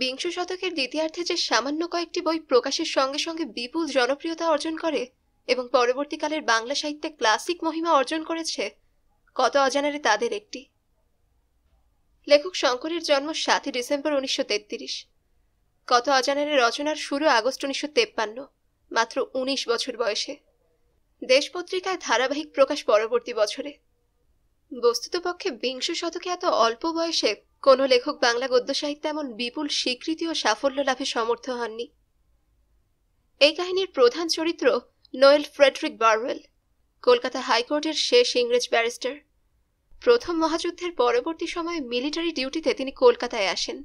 বিংশ শতকের দ্বিতীয়ার্ধে যে সামান্য কয়েকটি বই প্রকাশের সঙ্গে সঙ্গে বিপুল জনপ্রিয়তা অর্জন করে এবং পরবর্তীকালের বাংলা সাহিত্যে ক্লাসিক মহিমা অর্জন করেছে, কত অজানারে তাদের একটি। লেখক শঙ্করের জন্ম 7ই ডিসেম্বর 1933। কত অজানারে রচনার শুরু আগস্ট 1953, মাত্র 19 বছর বয়সে। দেশ পত্রিকায় ধারাবাহিক প্রকাশ পরবর্তী বছরে। বস্তুতপক্ষে বিংশ শতকে এত অল্প বয়সে কোনো লেখক বাংলা গদ্য সাহিত্যে এমন বিপুল স্বীকৃতি ও সাফল্য লাভে সমর্থ হননি। এই কাহিনীর প্রধান চরিত্র নোয়েল ফ্রেডরিক বারওয়েল, কলকাতা হাইকোর্টের শেষ ইংরেজ ব্যারিস্টার। প্রথম মহাযুদ্ধের পরবর্তী সময়ে মিলিটারি ডিউটিতে তিনি কলকাতায় আসেন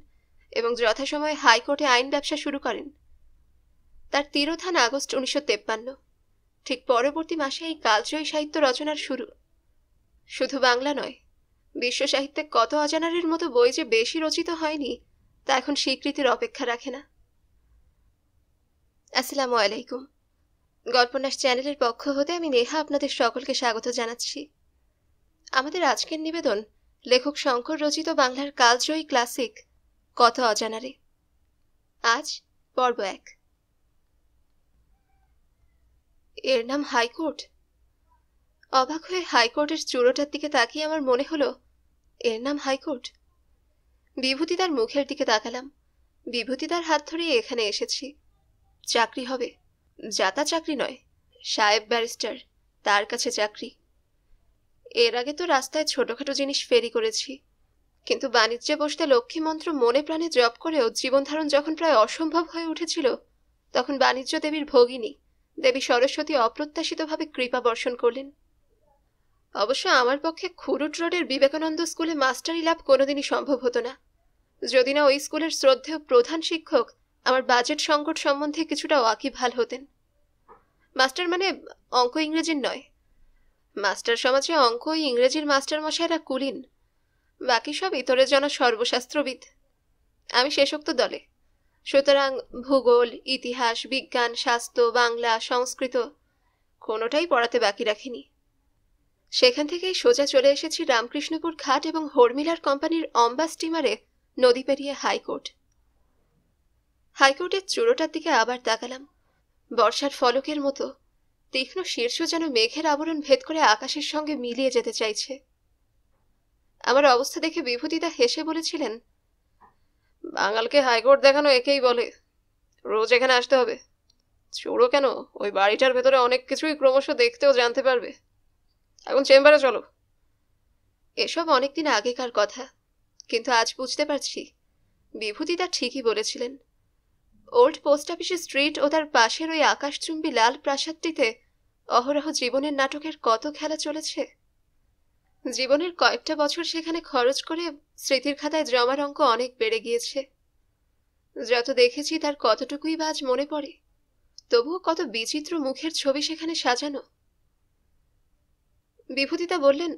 এবং যথাসময়ে হাইকোর্টে আইন ব্যবসা শুরু করেন। তার তিরোধান আগস্ট 1953। ঠিক পরবর্তী মাসে এই কালজয়ী সাহিত্য রচনার শুরু। শুধু বাংলা নয়, বিশ্ব সাহিত্যে কত অজানারের মতো বই যে বেশি রচিত হয়নি তা এখন স্বীকৃতির অপেক্ষা রাখে না। আসসালামু আলাইকুম। গল্পনাশ চ্যানেলের পক্ষ হতে আমি নেহা আপনাদের সকলকে স্বাগত জানাচ্ছি। আমাদের আজকের নিবেদন লেখক শঙ্কর রচিত বাংলার কালজয়ী ক্লাসিক কত অজানারে। আজ পর্ব 1। এর নাম হাইকোর্ট। অবাক হয়ে হাইকোর্টের চূড়োটার দিকে তাকিয়ে আমার মনে হলো, এর নাম হাইকোর্ট। বিভূতিদার মুখের দিকে তাকালাম। বিভূতিদার হাত ধরিয়ে এখানে এসেছি। চাকরি হবে, যাতা চাকরি নয়, সাহেব ব্যারিস্টার, তার কাছে চাকরি। এর আগে তো রাস্তায় ছোটখাটো জিনিস ফেরি করেছি, কিন্তু বাণিজ্যে বসতে লক্ষ্মী মন্ত্র মনে প্রাণে জপ করেও জীবনধারণ যখন প্রায় অসম্ভব হয়ে উঠেছিল, তখন বাণিজ্য দেবীর ভগিনী দেবী সরস্বতী অপ্রত্যাশিতভাবে কৃপা বর্ষণ করলেন। অবশ্য আমার পক্ষে খুরুট রোডের বিবেকানন্দ স্কুলে মাস্টারি লাভ কোনোদিনই সম্ভব হতো না, যদি না ওই স্কুলের শ্রদ্ধেয় প্রধান শিক্ষক আমার বাজেট সংকট সম্বন্ধে কিছুটা ওয়াকিবহাল হতেন। মাস্টার মানে অঙ্ক ইংরেজির নয়। মাস্টার সমাজে অঙ্ক ইংরেজির মাস্টার মশাইরা কুলীন, বাকি সব ইতরে জনা সর্বশাস্ত্রবিদ। আমি শেষোক্ত দলে, সুতরাং ভূগোল, ইতিহাস, বিজ্ঞান, শাস্ত্র, বাংলা, সংস্কৃত কোনোটাই পড়াতে বাকি রাখিনি। সেখান থেকেই সোজা চলে এসেছি রামকৃষ্ণপুর ঘাট এবং হর্মিলার কোম্পানির অম্বা স্টিমারে নদী পেরিয়ে হাইকোর্ট। হাইকোর্টের চূড়োটার দিকে আবার তাকালাম। বর্ষার ফলকের মতো তীক্ষ্ণ শীর্ষ যেন মেঘের আবরণ ভেদ করে আকাশের সঙ্গে মিলিয়ে যেতে চাইছে। আমার অবস্থা দেখে বিভূতিদা হেসে বলেছিলেন, বাঙালকে হাইকোর্ট দেখানো একেই বলে। রোজ এখানে আসতে হবে। চুড়ো কেন, ওই বাড়িটার ভেতরে অনেক কিছুই ক্রমশ দেখতেও জানতে পারবে। এখন চেম্বারে চলো। এসব অনেকদিন আগেকার কথা, কিন্তু আজ বুঝতে পারছি বিভূতিদা ঠিকই বলেছিলেন। ওল্ড পোস্ট অফিসের স্ট্রিট ও তার পাশের ওই আকাশচুম্বী লাল প্রাসাদটিতে অহরহ জীবনের নাটকের কত খেলা চলেছে। জীবনের কয়েকটা বছর সেখানে খরচ করে স্মৃতির খাতায় জমার অঙ্ক অনেক বেড়ে গিয়েছে। যত দেখেছি তার কতটুকুই বা আজ মনে পড়ে। তবুও কত বিচিত্র মুখের ছবি সেখানে সাজানো। বিভূতিদা বললেন,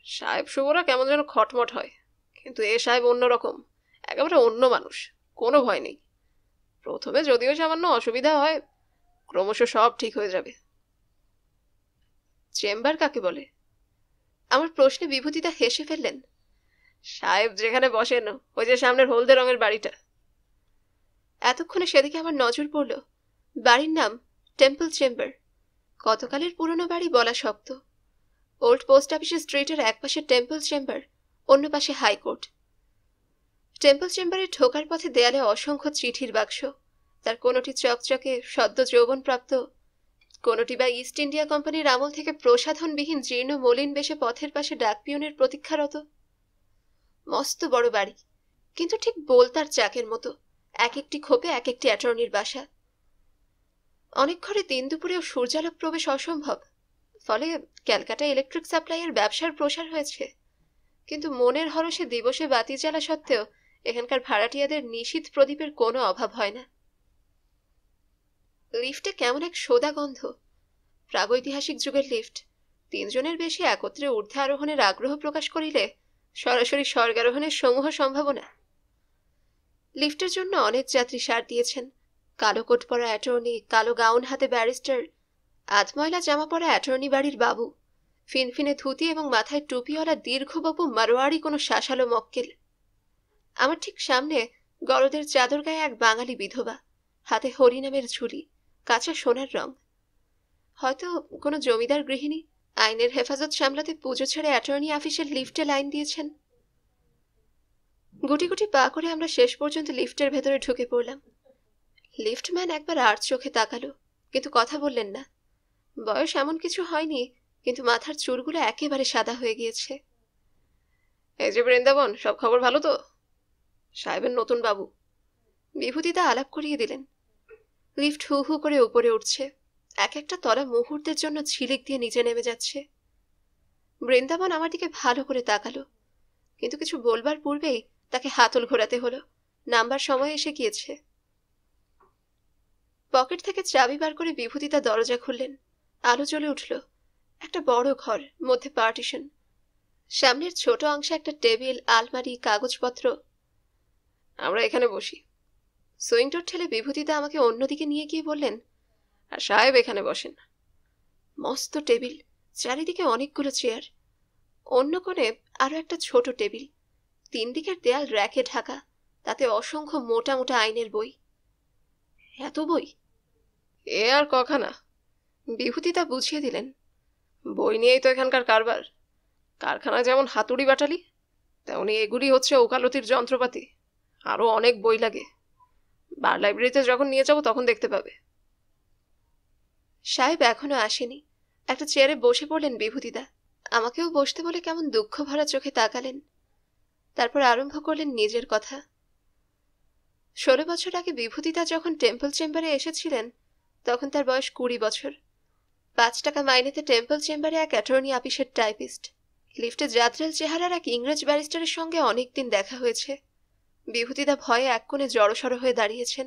সাহেব শুভরা কেমন যেন খটমট হয়, কিন্তু এ সাহেব অন্যরকম, একেবারে অন্য মানুষ, কোনো ভয় নেই। প্রথমে যদিও সামান্য অসুবিধা হয়, ক্রমশ সব ঠিক হয়ে যাবে। চেম্বার কাকে বলে? আমার প্রশ্নে বিভূতিদা হেসে ফেললেন। সাহেব যেখানে বসেন, ওই যে সামনের হলদে রঙের বাড়িটা। এতক্ষণে সেদিকে আমার নজর পড়ল। বাড়ির নাম টেম্পল চেম্বার। কতকালের পুরনো বাড়ি বলা শক্ত। ওল্ড পোস্ট অফিসের স্ট্রিটের এক পাশে টেম্পল চেম্বার, অন্য পাশে হাইকোর্ট। টেম্পল চেম্বারে ঢোকার পথে দেয়ালে অসংখ্য চিঠির বাক্স, তার কোনোটি চকচকে সদ্য যৌবনপ্রাপ্ত, কোনোটি বা ইস্ট ইন্ডিয়া কোম্পানির আমল থেকে প্রসাধনবিহীন জীর্ণ মলিন বেশে পথের পাশে ডাকপিয়নের প্রতীক্ষারত। মস্ত বড় বাড়ি, কিন্তু ঠিক বোলতার চাকের মতো, এক একটি খোপে এক একটি অ্যাটর্নির বাসা। অনেক ঘরে দিন দুপুরেও সূর্যালোক প্রবেশ অসম্ভব, ফলে ক্যালকাটা ইলেকট্রিক সাপ্লাইয়ের ব্যবসার প্রসার হয়েছে। কিন্তু মনের হরসে দিবসে বাতি জ্বালা সত্ত্বেও এখানকার ভাড়াটিয়াদের নিশীথ প্রদীপের কোনো অভাব হয় না। লিফটে কেমন এক সোদা গন্ধ। প্রাগৈতিহাসিক যুগের লিফট। 3 জনের বেশি একত্রে ঊর্ধ্বে আরোহণের আগ্রহ প্রকাশ করিলে সরাসরি স্বর্গারোহণের সমূহ সম্ভাবনা। লিফটের জন্য অনেক যাত্রী সার দিয়েছেন। কালো কোট পরা অ্যাটর্নি, কালো গাউন হাতে ব্যারিস্টার, আধময়লা জামা পরা অ্যাটর্নি বাড়ির বাবু, ফিনফিনে ধুতি এবং মাথায় টুপিওয়ালা দীর্ঘবাবু মারোয়ারি কোনো শাসালো মক্কেল। আমার ঠিক সামনে গরদের চাদর গায়ে এক বাঙালি বিধবা, হাতে হরিনামের ঝুলি, কাঁচা সোনার রং। হয়তো কোনো জমিদার গৃহিণী আইনের হেফাজত সামলাতে পুজো ছেড়ে অ্যাটর্নি অফিসের লিফটে লাইন দিয়েছেন। গুটি গুটি পা করে আমরা শেষ পর্যন্ত লিফটের ভেতরে ঢুকে পড়লাম। লিফটম্যান একবার আর চোখে তাকালো, কিন্তু কথা বললেন না। বয়স এমন কিছু হয়নি, কিন্তু মাথার চুলগুলো একেবারে সাদা হয়ে গিয়েছে। এই যে বৃন্দাবন, সব খবর ভালো তো? সাহেবের নতুন বাবু। বিভূতিদা আলাপ করিয়ে দিলেন। লিফট হু হু করে উপরে উঠছে, এক একটা তলা মুহূর্তের জন্য ঝিলিক দিয়ে নিচে নেমে যাচ্ছে। বৃন্দাবন আমার দিকে ভালো করে তাকালো, কিন্তু কিছু বলবার পূর্বেই তাকে হাতল ঘোরাতে হলো। নামবার সময় এসে গিয়েছে। পকেট থেকে চাবি বার করে বিভূতিদা দরজা খুললেন। আলো জ্বলে উঠল। একটা বড় ঘর, মধ্যে পার্টিশন। সামনের ছোট অংশে একটা টেবিল, আলমারি, কাগজপত্র। আমরা এখানে বসি। সুইং ডোর ঠেলে বিভূতিদা আমাকে অন্যদিকে নিয়ে গিয়ে বললেন, আর সাহেব এখানে বসেন। মস্ত টেবিল, চারিদিকে অনেকগুলো চেয়ার, অন্য কোণে আরো একটা ছোট টেবিল। 3 দিকের দেয়াল র্যাকে ঢাকা, তাতে অসংখ্য মোটা মোটা আইনের বই। এত বই! এ আর কখানা, বিভূতিদা বুঝিয়ে দিলেন। বই নিয়েই তো এখানকার কারবার। কারখানায় যেমন হাতুড়ি বাটালি, তেমনি এগুলি হচ্ছে ওকালতির যন্ত্রপাতি। আরো অনেক বই লাগে। বার লাইব্রেরিতে যখন নিয়ে যাব তখন দেখতে পাবে। সাহেব এখনো আসেনি। একটা চেয়ারে বসে পড়লেন বিভূতিদা। আমাকেও বসতে বলে কেমন দুঃখ ভরা চোখে তাকালেন। তারপর আরম্ভ করলেন নিজের কথা। 16 বছর আগে বিভূতিদা যখন টেম্পল চেম্বারে এসেছিলেন, তখন তার বয়স 20 বছর। 5 টাকা মাইনেতে টেম্পল চেম্বারে এক অ্যাটর্নি অফিসের টাইপিস্ট। লিফটে জাদ্রেল চেহারার এক ইংরেজ ব্যারিস্টারের সঙ্গে অনেকদিন দেখা হয়েছে। বিভূতিদা ভয়ে এক কোণে জড়সড় হয়ে দাঁড়িয়েছেন।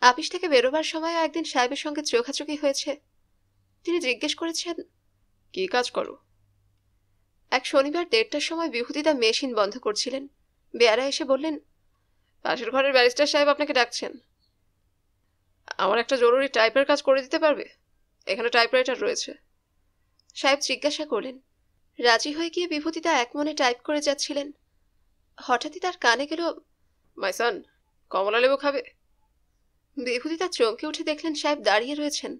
অফিস থেকে বেরোবার সময়ও একদিন সাহেবের সঙ্গে চোখাচোখি হয়েছে। তিনি জিজ্ঞেস করেছেন, কি কাজ করো? এক শনিবার 1:30টার সময় বিভূতিদা মেশিন বন্ধ করছিলেন। বেয়ারা এসে বললেন, পাশের ঘরের ব্যারিস্টার সাহেব আপনাকে ডাকছেন। আমার একটা জরুরি টাইপের কাজ করে দিতে পারবে? এখানে টাইপরাইটার রয়েছে। সাহেব জিজ্ঞাসা করলেন। রাজি হয়ে গিয়ে বিভূতিদা এক মনে টাইপ করে যাচ্ছিলেন। হঠাৎই তার কানে গেল, মাই সন, কমলা লেবু খাবে? বিভূতিদা চমকে উঠে দেখলেন সাহেব দাঁড়িয়ে রয়েছেন,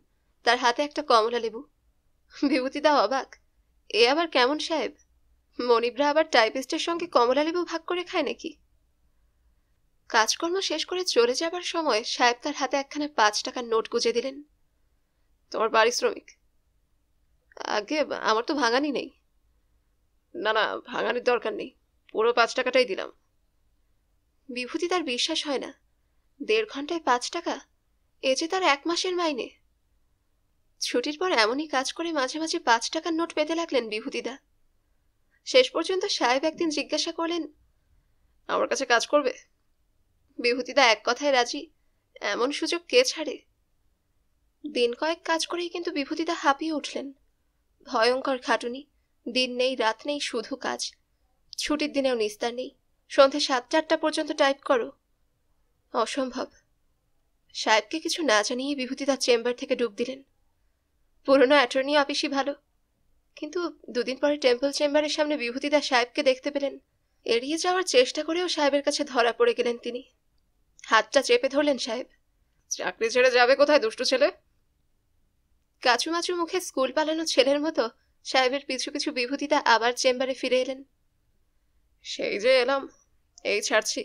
তার হাতে একটা কমলা লেবু। বিভূতিদা অবাক। এ আবার কেমন সাহেব? মনিবরা আবার টাইপিস্টের সঙ্গে কমলা লেবু ভাগ করে খায় নাকি? কাজকর্ম শেষ করে চলে যাবার সময় সাহেব তার হাতে একখানা 5 টাকার নোট গুজে দিলেন। তোমার পারিশ্রমিক। আগে আমার তো ভাঙানি নেই। না না, ভাঙানির দরকার নেই, পুরো 5 টাকাটাই দিলাম। বিভূতি তার বিশ্বাস হয় না। 1.5 ঘন্টায় 5 টাকা, এ যে তার 1 মাসের মাইনে। ছুটির পর এমনই কাজ করে মাঝে মাঝে 5 টাকার নোট পেতে লাগলেন বিভূতিদা। শেষ পর্যন্ত সাহেব একদিন জিজ্ঞাসা করলেন, আমার কাছে কাজ করবে? বিভূতিদা এক কথায় রাজি। এমন সুযোগ কে ছাড়ে? দিন কয়েক কাজ করেই কিন্তু বিভূতিদা হাঁপিয়ে উঠলেন। ভয়ঙ্কর খাটুনি, দিন নেই রাত নেই, শুধু কাজ। ছুটির দিনেও নিস্তার নেই। সন্ধে 7-8টা পর্যন্ত টাইপ করো, অসম্ভব। সাহেবকে কিছু না জানিয়ে বিভূতিদা চেম্বার থেকে ডুব দিলেন। পুরনো অ্যাটর্নি অফিসই ভালো। কিন্তু 2 দিন পরে টেম্পল চেম্বারের সামনে বিভূতিদা সাহেবকে দেখতে পেলেন। এড়িয়ে যাওয়ার চেষ্টা করেও সাহেবের কাছে ধরা পড়ে গেলেন তিনি। হাতটা চেপে ধরলেন সাহেব। চাকরি ছেড়ে যাবে কোথায় দুষ্টু ছেলে? কাচুমাচু মুখে স্কুল পালানো ছেলের মতো সাহেবের পিছু পিছু বিভূতিদা আবার চেম্বারে ফিরে এলেন। সেই যে এলাম, এই ছাড়ছি।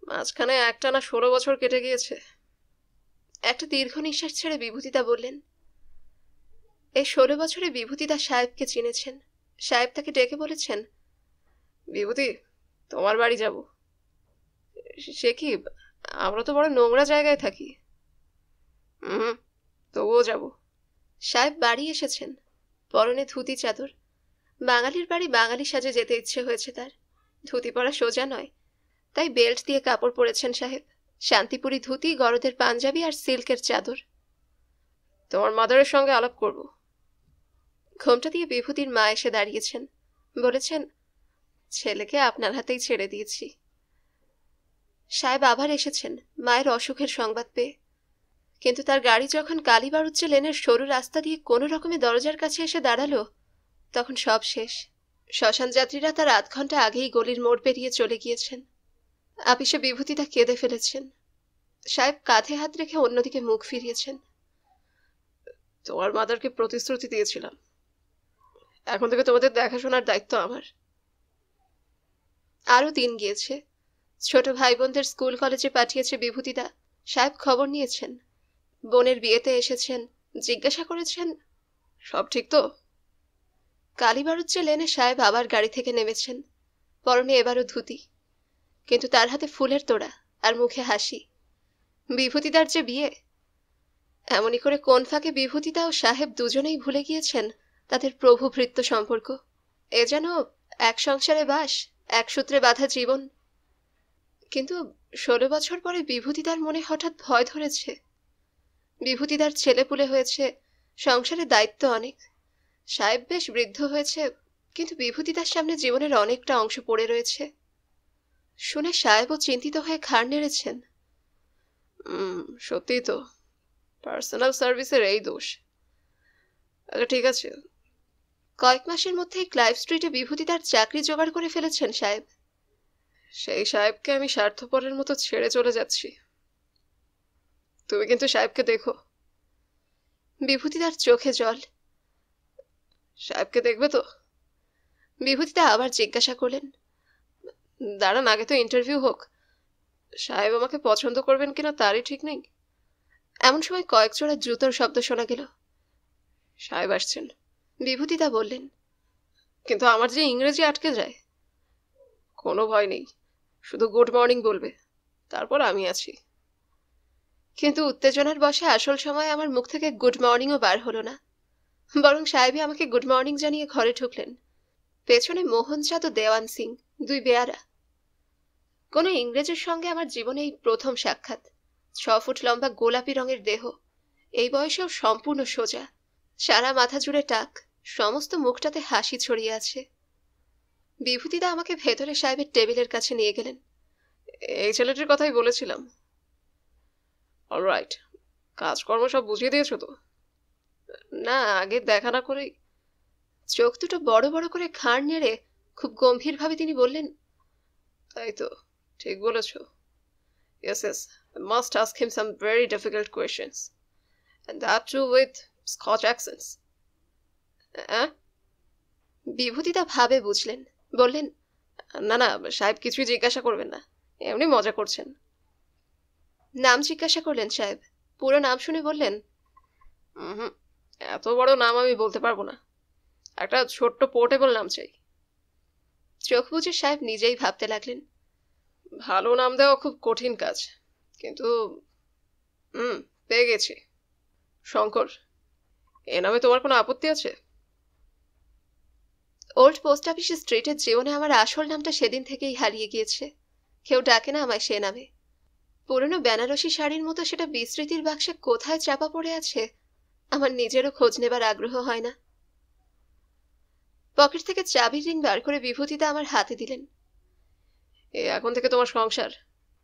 মাঝখানে একটানা 16 বছর কেটে গিয়েছে। একটা দীর্ঘ নিঃশ্বাস ছেড়ে বিভূতিদা বললেন, এই 16 বছরে বিভূতিদা সাহেবকে চিনেছেন। সাহেব তাকে ডেকে বলেছেন, বিভূতি, তোমার বাড়ি যাব। সে কি, আমরা তো বড় নোংরা জায়গায় থাকি। তবুও যাব। সাহেব বাড়ি এসেছেন, পরনে ধুতি চাদর। বাঙালির বাড়ি বাঙালি সাজে যেতে ইচ্ছে হয়েছে তার। ধুতি পরা সোজা নয়, তাই বেল্ট দিয়ে কাপড় পরেছেন সাহেব। শান্তিপুরি ধুতি, গরদের পাঞ্জাবি আর সিল্কের চাদর। তোমার মাদারের সঙ্গে আলাপ করব। ঘোমটা দিয়ে বিভূতির মা এসে দাঁড়িয়েছেন। বলেছেন, ছেলেকে আপনার হাতেই ছেড়ে দিয়েছি। সাহেব আবার এসেছেন মায়ের অসুখের সংবাদ পেয়ে। কিন্তু তার গাড়ি যখন কালীবাড়ুজ্জে লেনের সরু রাস্তা দিয়ে কোনো রকমে দরজার কাছে এসে দাঁড়ালো, তখন সব শেষ। শ্মশান যাত্রীরা তার 8 ঘন্টা আগেই গলির মোড় পেরিয়ে চলে গিয়েছেন। আপিসে বিভূতিদা কেঁদে ফেলেছেন। সাহেব কাঁধে হাত রেখে অন্যদিকে মুখ ফিরিয়েছেন। তোমার মাদারকে প্রতিশ্রুতি দিয়েছিলাম, এখন থেকে তোমাদের দেখাশোনার দায়িত্ব আমার। আরো দিন গিয়েছে, ছোট ভাই বোনদের স্কুল কলেজে পাঠিয়েছে বিভূতিদা। সাহেব খবর নিয়েছেন, বোনের বিয়েতে এসেছেন, জিজ্ঞাসা করেছেন সব ঠিক তো? কালীবাড়ুজ্জে লেনে সাহেব আবার গাড়ি থেকে নেমেছেন, পরনে এবারও ধুতি, কিন্তু তার হাতে ফুলের তোড়া আর মুখে হাসি। বিভূতিদার যে বিয়ে! এমনি করে কোন ফাঁকে বিভূতিদা ও সাহেব দুজনেই ভুলে গিয়েছেন তাদের প্রভু ভৃত্য সম্পর্ক। এ যেন এক সংসারে বাস, এক সূত্রে বাঁধা জীবন। কিন্তু 16 বছর পরে বিভূতিদার মনে হঠাৎ ভয় ধরেছে। বিভূতিদার ছেলেপুলে হয়েছে, সংসারে দায়িত্ব অনেক। সাহেব বেশ বৃদ্ধ হয়েছে, কিন্তু বিভূতিদার সামনে জীবনের অনেকটা অংশ পড়ে রয়েছে। শুনে সাহেবও চিন্তিত হয়ে ঘাড় নেড়েছেন। সত্যিই তো, পার্সোনাল সার্ভিসের এই দোষ। আচ্ছা ঠিক আছে। কয়েক মাসের মধ্যেই ক্লাইভ স্ট্রিটে বিভূতিদার চাকরি জোগাড় করে ফেলেছেন সাহেব। সেই সাহেবকে আমি স্বার্থপরের মতো ছেড়ে চলে যাচ্ছি। তুমি কিন্তু সাহেবকে দেখো। বিভূতিদার চোখে জল। সাহেবকে দেখবে তো? বিভূতিদা আবার জিজ্ঞাসা করলেন। দাঁড়ান, আগে তো ইন্টারভিউ হোক। সাহেব আমাকে পছন্দ করবেন কিনা তারই ঠিক নেই। এমন সময় কয়েক জোড়া জুতোর শব্দ শোনা গেল। সাহেব আসছেন, বিভূতিদা বললেন। কিন্তু আমার যে ইংরেজি আটকে যায়। কোনো ভয় নেই, শুধু গুড মর্নিং বলবে, তারপর আমি আছি। কিন্তু উত্তেজনার বশে আসল সময় আমার মুখ থেকে গুড মর্নিংও বার হলো না, বরং সাহেবই আমাকে গুড মর্নিং জানিয়ে ঘরে ঢুকলেন। পেছনে মোহনচাঁদ ও দেওয়ান সিং, দুই বেয়ারা। কোনো ইংরেজের সঙ্গে আমার জীবনে এই প্রথম সাক্ষাৎ। 6 ফুট লম্বা গোলাপি রঙের দেহ, এই বয়সেও সম্পূর্ণ সোজা, সারা মাথা জুড়ে টাক, সমস্ত মুখটাতে হাসি ছড়িয়ে আছে। বিভূতিদা আমাকে ভেতরে সাহেবের টেবিলের কাছে নিয়ে গেলেন। এই ছেলেটির কথাই বলেছিলাম। অলরাইট, কাজকর্ম সব বুঝিয়ে দিয়েছো তো? না, আগে দেখা না করেই। চোখ দুটো বড় বড় করে ঘাড় নেড়ে খুব গম্ভীরভাবে তিনি বললেন, তাই তো, ঠিক বলেছ। Yes, yes, I must ask him some very difficult questions, and that too with Scotch accents. বিভূতিদা ভাবে বুঝলেন, বললেন, না না, সাহেব কিছুই জিজ্ঞাসা করবেন না, এমনি মজা করছেন। নাম জিজ্ঞাসা করলেন সাহেব। পুরো নাম শুনে বললেন, এত বড় নাম আমি বলতে পারবো না, একটা ছোট্ট পোর্টেবল নাম চাই। চোখ বুজে সাহেব নিজেই ভাবতে লাগলেন। ভালো নাম দেওয়া খুব কঠিন কাজ, কিন্তু পেয়ে গেছি। শঙ্কর, এ নামে তোমার কোনো আপত্তি আছে? ওল্ড পোস্ট অফিস স্ট্রিটের জীবনে আমার আসল নামটা সেদিন থেকেই হারিয়ে গিয়েছে। কেউ ডাকে না আমায় সে নামে। পুরনো বেনারসি শাড়ির মতো সেটা বিস্মৃতির বাক্সে কোথায় চাপা পড়ে আছে আমার নিজেরও খোঁজ নেবার আগ্রহ হয় না। পকেট থেকে চাবির রিং বার করে বিভূতিদা আমার হাতে দিলেন। এখন থেকে তোমার সংসার,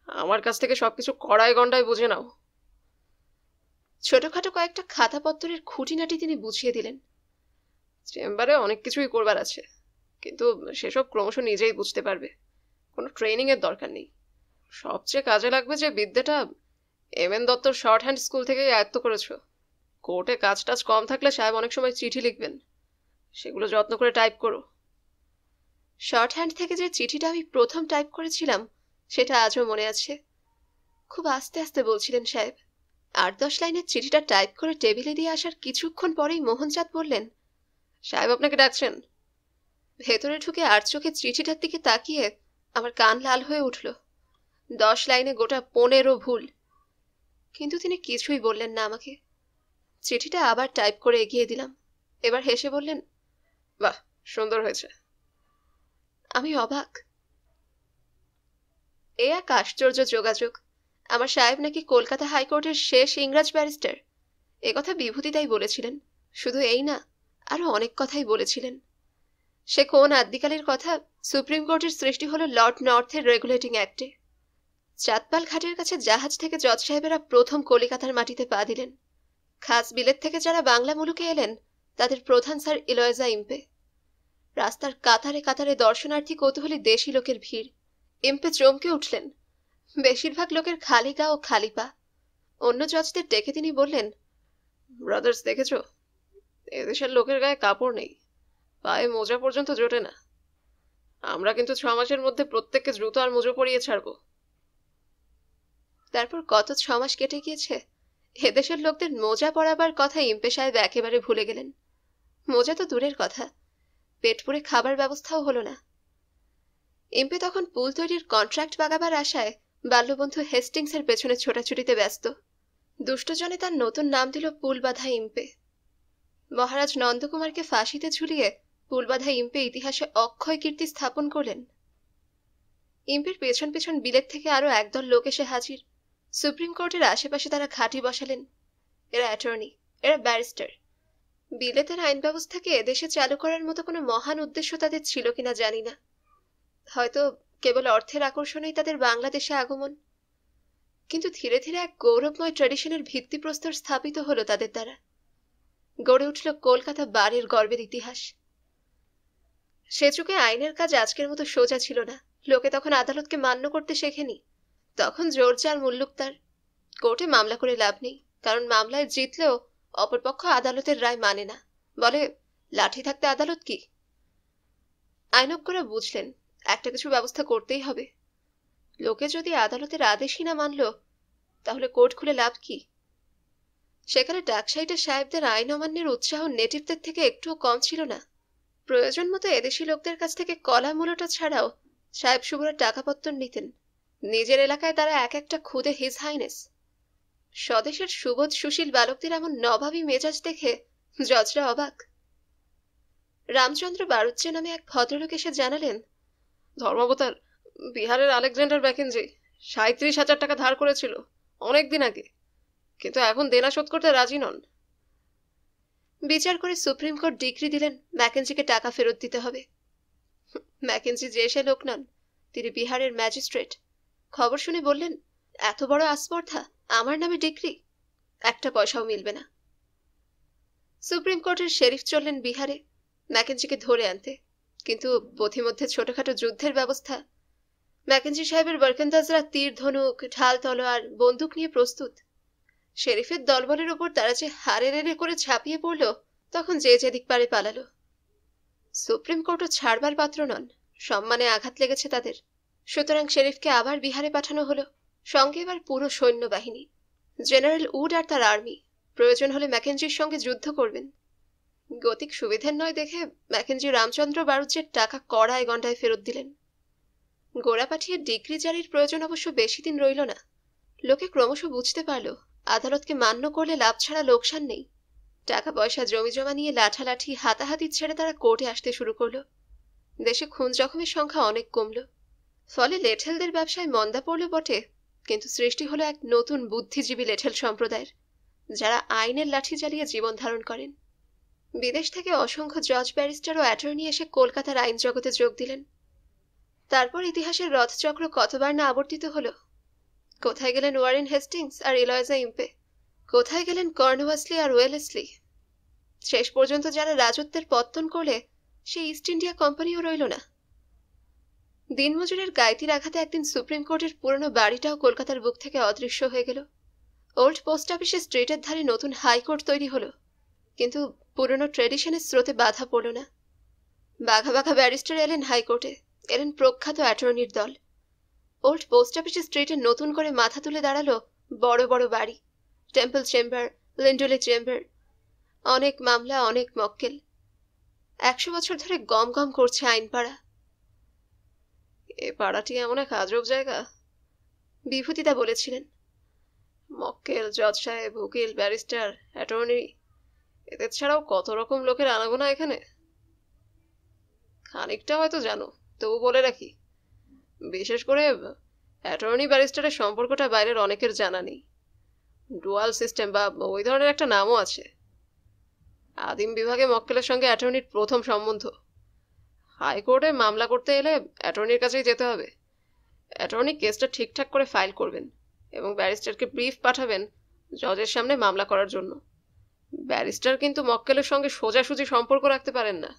আমার কাছ থেকে সবকিছু কড়াই গন্ডায় বুঝে নাও। ছোটখাটো কয়েকটা খাতাপত্রের খুঁটিনাটি তিনি বুঝিয়ে দিলেন। চেম্বারে অনেক কিছুই করবার আছে, কিন্তু সেসব ক্রমশ নিজেই বুঝতে পারবে, কোনো ট্রেনিং এর দরকার নেই। সবচেয়ে কাজে লাগবে যে বিদ্যাটা এম.এন. দত্তর শর্ট হ্যান্ড স্কুল থেকেই আয়ত্ত করেছ। কোর্টে কাজ টাজ কম থাকলে সাহেব অনেক সময় চিঠি লিখবেন, সেগুলো যত্ন করে টাইপ করো। শর্ট হ্যান্ড থেকে যে চিঠিটা আমি প্রথম টাইপ করেছিলাম সেটা আজও মনে আছে। খুব আস্তে আস্তে বলছিলেন সাহেব। 8-10 লাইনের চিঠিটা টাইপ করে টেবিলে দিয়ে আসার কিছুক্ষণ পরেই মোহনচাঁদ বললেন, সাহেব আপনাকে ডাকছেন। ভেতরে ঢুকে আর চোখে চিঠিটার দিকে তাকিয়ে আমার কান লাল হয়ে উঠল। 10 লাইনে গোটা 15 ভুল। কিন্তু তিনি কিছুই বললেন না আমাকে। চিঠিটা আবার টাইপ করে এগিয়ে দিলাম। এবার হেসে বললেন, বাহ, সুন্দর হয়েছে। আমি অবাক। এ এক আশ্চর্য যোগাযোগ। আমার সাহেব নাকি কলকাতা হাইকোর্টের শেষ ইংরাজ ব্যারিস্টার। একথা বিভূতিদাই বলেছিলেন। শুধু এই না, আরো অনেক কথাই বলেছিলেন। সে কোন আদ্যিকালের কথা, সুপ্রিম কোর্টের সৃষ্টি হলো লর্ড নর্থের রেগুলেটিং অ্যাক্টে। চাঁদপাল ঘাটের কাছে জাহাজ থেকে জজ সাহেবেরা প্রথম কলিকাতার মাটিতে পা দিলেন। খাস বিলেত থেকে যারা বাংলা মুলুকে এলেন তাদের প্রধান স্যার ইলয়েজা ইম্পে। রাস্তার কাতারে কাতারে দর্শনার্থী কৌতূহলী দেশি লোকের ভিড়। ইম্পে চমকে উঠলেন। বেশিরভাগ লোকের খালি গা ও খালি পা। অন্য জজদের ডেকে তিনি বললেন, ব্রাদার্স, দেখেছো, এদেশের লোকের গায়ে কাপড় নেই, পায়ে মোজা পর্যন্ত জোটে না। আমরা কিন্তু 6 মাসের মধ্যে প্রত্যেককে জুতো আর মোজো পরিয়ে ছাড়বো। তারপর কত 6 মাস কেটে গিয়েছে, এদেশের লোকদের মোজা পরাবার কথা ইম্পে সাহেব একেবারে ভুলে গেলেন। মোজা তো দূরের কথা, পেট পুরে খাবার ব্যবস্থাও হলো না। ইম্পে তখন পুল তৈরির কন্ট্রাক্ট বাগাবার আশায় বাল্যবন্ধু হেস্টিংসের পেছনে ছোটাছুটিতে ব্যস্ত। দুষ্টজনে তার নতুন নাম দিল পুলবাধা ইম্পে। মহারাজ নন্দকুমারকে ফাঁসিতে ঝুলিয়ে পুলবাধা ইম্পে ইতিহাসে অক্ষয় কীর্তি স্থাপন করলেন। ইম্পের পেছন পেছন বিলেত থেকে আরো একদল লোক এসে হাজির। সুপ্রিম কোর্টের আশেপাশে তারা ঘাঁটি বসালেন। এরা অ্যাটর্নি, এরা ব্যারিস্টার। বিলেতের আইন ব্যবস্থাকে এদেশে চালু করার মতো কোনো মহান উদ্দেশ্য তাদের ছিল কিনা জানি না। হয়তো কেবল অর্থের আকর্ষণেই তাদের বাংলাদেশে আগমন। কিন্তু ধীরে ধীরে এক গৌরবময় ট্র্যাডিশনের ভিত্তিপ্রস্তর স্থাপিত হলো তাদের দ্বারা। গড়ে উঠল কলকাতা বারের গর্বের ইতিহাস। সে যুগে আইনের কাজ আজকের মতো সোজা ছিল না। লোকে তখন আদালতকে মান্য করতে শেখেনি। তখন জোরজার মুল্লুক তার। কোর্টে মামলা করে লাভ নেই, কারণ মামলায় জিতলেও অপরপক্ষ আদালতের রায় মানে না, বলে লাঠি থাকতে আদালত কি। আইনজ্ঞরা বুঝলেন একটা কিছু ব্যবস্থা করতেই হবে। লোকে যদি আদালতের আদেশই না মানল, তাহলে কোর্ট খুলে লাভ কি। সেখানে ডাকসাইটের সাহেবদের আইন অমান্যের উৎসাহ নেটিভদের থেকে একটুও কম ছিল না। প্রয়োজন মতো এদেশি লোকদের কাছ থেকে কলা মূলটা ছাড়াও সাহেব শুভরা টাকাপত্তর নিতেন। নিজের এলাকায় তারা এক একটা খুদে হিজ হাইনেস। স্বদেশের সুবোধ সুশীল বালকদের এমন নবাবী মেজাজ দেখে জজরা অবাক। রামচন্দ্র বাড়ুজ্জে নামে এক ভদ্রলোক এসে জানালেন, ধর্মাবতার, বিহারের আলেকজান্ডার ম্যাকেঞ্জি 37,000 টাকা ধার করেছিল অনেকদিন আগে, কিন্তু এখন দেনা শোধ করতে রাজি নন। বিচার করে সুপ্রিম কোর্ট ডিক্রি দিলেন ম্যাকেঞ্জিকে টাকা ফেরত দিতে হবে। ম্যাকেঞ্জি যে সে লোক নন, তিনি বিহারের ম্যাজিস্ট্রেট। খবর শুনে বললেন, এত বড় আস্পর্ধা, আমার নামে ডিক্রি, একটা পয়সাও মিলবে না। সুপ্রিম কোর্টের শেরিফ চললেন বিহারে ম্যাকেঞ্জিকে ধরে আনতে, কিন্তু পথিমধ্যে ছোটখাটো যুদ্ধের ব্যবস্থা। ম্যাকেঞ্জি সাহেবের বারকান্দাজরা তীর ধনুক ঢাল তলোয়ার বন্দুক নিয়ে প্রস্তুত। শেরিফের দলবলের ওপর তারা যে হারে রেড়ে করে ঝাঁপিয়ে পড়ল, তখন যে যেদিক পারে পালালো। সুপ্রিম কোর্টও ছাড়বার পাত্র নন, সম্মানে আঘাত লেগেছে তাদের। সুতরাং শেরিফকে আবার বিহারে পাঠানো হলো, সঙ্গে এবার পুরো সৈন্যবাহিনী। জেনারেল উড আর তার আর্মি প্রয়োজন হলে ম্যাকেঞ্জির সঙ্গে যুদ্ধ করবেন। গতিক সুবিধের নয় দেখে ম্যাকেঞ্জি রামচন্দ্র বাড়ুজ্জের টাকা কড়ায় গন্ডায় ফেরত দিলেন। গোড়া পাঠিয়ে ডিগ্রি জারির প্রয়োজন অবশ্য বেশি দিন রইল না। লোকে ক্রমশ বুঝতে পারল আদালতকে মান্য করলে লাভ ছাড়া লোকসান নেই। টাকা পয়সা জমি জমা নিয়ে লাঠালাঠি হাতাহাতি ছেড়ে তারা কোর্টে আসতে শুরু করলো। দেশে খুন জখমের সংখ্যা অনেক কমল। ফলে লেঠেলদের ব্যবসায় মন্দা পড়ল বটে, কিন্তু সৃষ্টি হলো এক নতুন বুদ্ধিজীবী লেঠেল সম্প্রদায়ের, যারা আইনের লাঠি জ্বালিয়ে জীবন ধারণ করেন। বিদেশ থেকে অসংখ্য জজ ব্যারিস্টার ও অ্যাটর্নি এসে কলকাতার আইন জগতে যোগ দিলেন। তারপর ইতিহাসের রথচক্র কতবার না আবর্তিত হলো। কোথায় গেলেন ওয়ারেন হেস্টিংস আর এলয়েজা ইম্পে, কোথায় গেলেন কর্নওয়াসলি আর ওয়েলেসলি। শেষ পর্যন্ত যারা রাজত্বের পত্তন করলে সেই ইস্ট ইন্ডিয়া কোম্পানিও রইল না। দিনমজুরের গাইতির আঘাতে একদিন সুপ্রিম কোর্টের পুরনো বাড়িটাও কলকাতার বুক থেকে অদৃশ্য হয়ে গেল। ওল্ড পোস্ট অফিসের স্ট্রিটের ধারে নতুন হাইকোর্ট তৈরি হলো, কিন্তু পুরনো ট্রেডিশনের স্রোতে বাধা পড়ল না। বাঘা বাঘা ব্যারিস্টার এলেন হাইকোর্টে, এলেন প্রখ্যাত অ্যাটর্নির দল। ওল্ড পোস্ট অফিসের স্ট্রিটে নতুন করে মাথা তুলে দাঁড়ালো বড় বড় বাড়ি, টেম্পল চেম্বার, লিন্ডলে চেম্বার। অনেক মামলা, অনেক মক্কেল। 100 বছর ধরে গম গম করছে আইনপাড়া। এ পাড়াটি এমন এক আজব জায়গা, বিভূতিদা বলেছিলেন। মক্কেল, জজ সাহেব, উকিল, ব্যারিস্টার, অ্যাটর্নি, এদের ছাড়াও কত রকম লোকের আনাগোনা এখানে। খানিকটা হয়তো জানো, তবু বলে রাখি, বিশেষ করে অ্যাটর্নি ব্যারিস্টারের সম্পর্কটা বাইরের অনেকের জানা নেই। ডুয়াল সিস্টেম বা ওই ধরনের একটা নামও আছে। আদিম বিভাগে মক্কেলের সঙ্গে অ্যাটর্নির প্রথম সম্বন্ধ। হাইকোর্টে মামলা করতে এলে অ্যাটর্নির কাছেই যেতে হবে। অ্যাটর্নি কেসটা ঠিকঠাক করে ফাইল করবেন এবং ব্যারিস্টারকে ব্রিফ পাঠাবেন জজের সামনে মামলা করার জন্য। ব্যারিস্টার কিন্তু মক্কেলের সঙ্গে সোজাসুজি সম্পর্ক রাখতে পারেন না,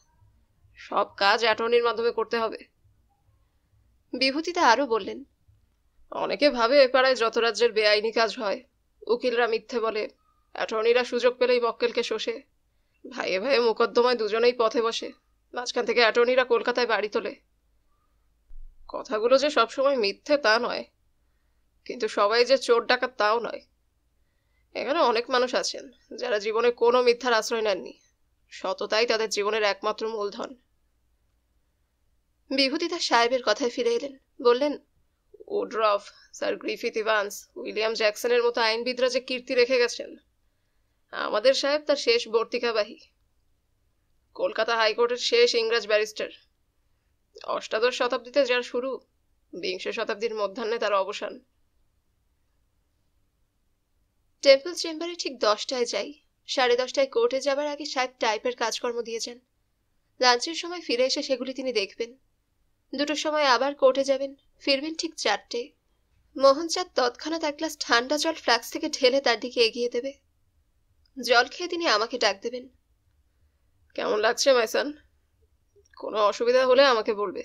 সব কাজ অ্যাটর্নির মাধ্যমে করতে হবে। বিভূতিদা আরো বললেন, অনেকে ভাবে এ পাড়ায় যত রাজ্যের বেআইনি কাজ হয় উকিলরা মিথ্যে বলে, অ্যাটর্নিরা সুযোগ পেলেই মক্কেলকে শোষে, ভাইয়ে ভাইয়ে মোকদ্দমায় দুজনেই পথে বসে, মাঝখান থেকে অ্যাটর্নিরা কলকাতায় বাড়ি তোলে। কথাগুলো যে সবসময় মিথ্যে তা নয়, কিন্তু সবাই যে চোর ডাকাত তাও নয়। এখানে অনেক মানুষ আছেন যারা জীবনে কোনো মিথ্যার আশ্রয় নেননি, সততাই তাদের জীবনের একমাত্র মূলধন। বিভূতিদাস সাহেবের কথায় ফিরে এলেন, বললেন, উডরফ, স্যার গ্রিফিথ ইভান্স, উইলিয়াম জ্যাকসনের মতো আইনবিদরা যে কীর্তি রেখে গেছেন, আমাদের সাহেব তার শেষ বর্তিকাবাহী। কলকাতা হাইকোর্টের শেষ ইংরেজ ব্যারিস্টার। অষ্টাদশ শতাব্দীতে যার শুরু, বিংশ শতাব্দীর মধ্যাহ্নে তার অবসান। টেম্পল চেম্বারে ঠিক 10টায় যাই। 10:30টায় কোর্টে যাবার আগে সাহেব টাইপের কাজকর্ম দিয়ে যান। লাঞ্চের সময় ফিরে এসে সেগুলি তিনি দেখবেন। 2টোর সময় আবার কোর্টে যাবেন, ফিরবেন ঠিক 4টে। মোহনচাঁদ তৎক্ষণাৎ এক গ্লাস ঠান্ডা জল ফ্লাক্স থেকে ঢেলে তার দিকে এগিয়ে দেবে। জল খেয়ে তিনি আমাকে ডাক দেবেন। কেমন লাগছে মাইসান? কোনো অসুবিধা হলে আমাকে বলবে।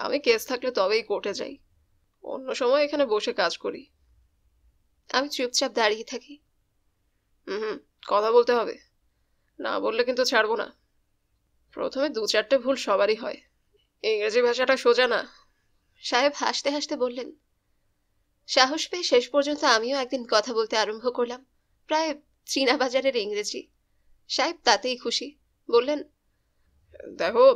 আমি কেস থাকলে তবেই কোর্টে যাই, অন্য সময় এখানে বসে কাজ করি। আমি চুপচাপ দাঁড়িয়ে থাকি। হুম, কথা বলতে হবে, না বললে কিন্তু ছাড়বো না। প্রথমে 2-4টে ভুল সবারই হয়, ইংরেজি ভাষাটা সোজা না। সাহেব হাসতে হাসতে বললেন। সাহস পেয়ে শেষ পর্যন্ত আমিও একদিন কথা বলতে আরম্ভ করলাম, প্রায় চীনা বাজারের ইংরেজি। সাহেব তাতেই খুশি, বললেন, দেখো,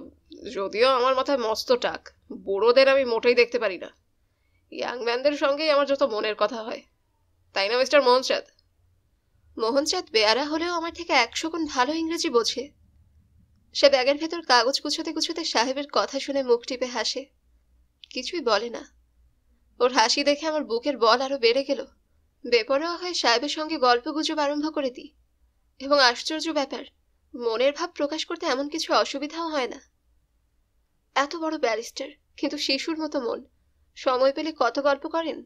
যদিও আমার মাথায় মস্ত টাক, বুড়োদের আমি মোটেই দেখতে পারি না। ইয়াং ম্যানদের সঙ্গেই আমার যত মনের কথা হয়, তাই না মিস্টার মোহনচাঁদ? মোহনচাঁদ বেয়ারা হলেও আমার থেকে 100 গুণ ভালো ইংরেজি বোঝে। সে ব্যাগের ভেতর কাগজ গুছোতে গুছোতে সাহেবের কথা শুনে মুখ টিপে হাসে, কিছুই বলে না। ওর হাসি দেখে আমার বুকের বল আরো বেড়ে গেল। বেপরোয়া হয়ে সাহেবের সঙ্গে গল্প গুজব আরম্ভ করে দিই, এবং আশ্চর্য ব্যাপার, মনের ভাব প্রকাশ করতে এমন কিছু অসুবিধাও হয় না। এত বড় ব্যারিস্টার, কিন্তু শিশুর মতো মন, সময় পেলে কত গল্প করেন,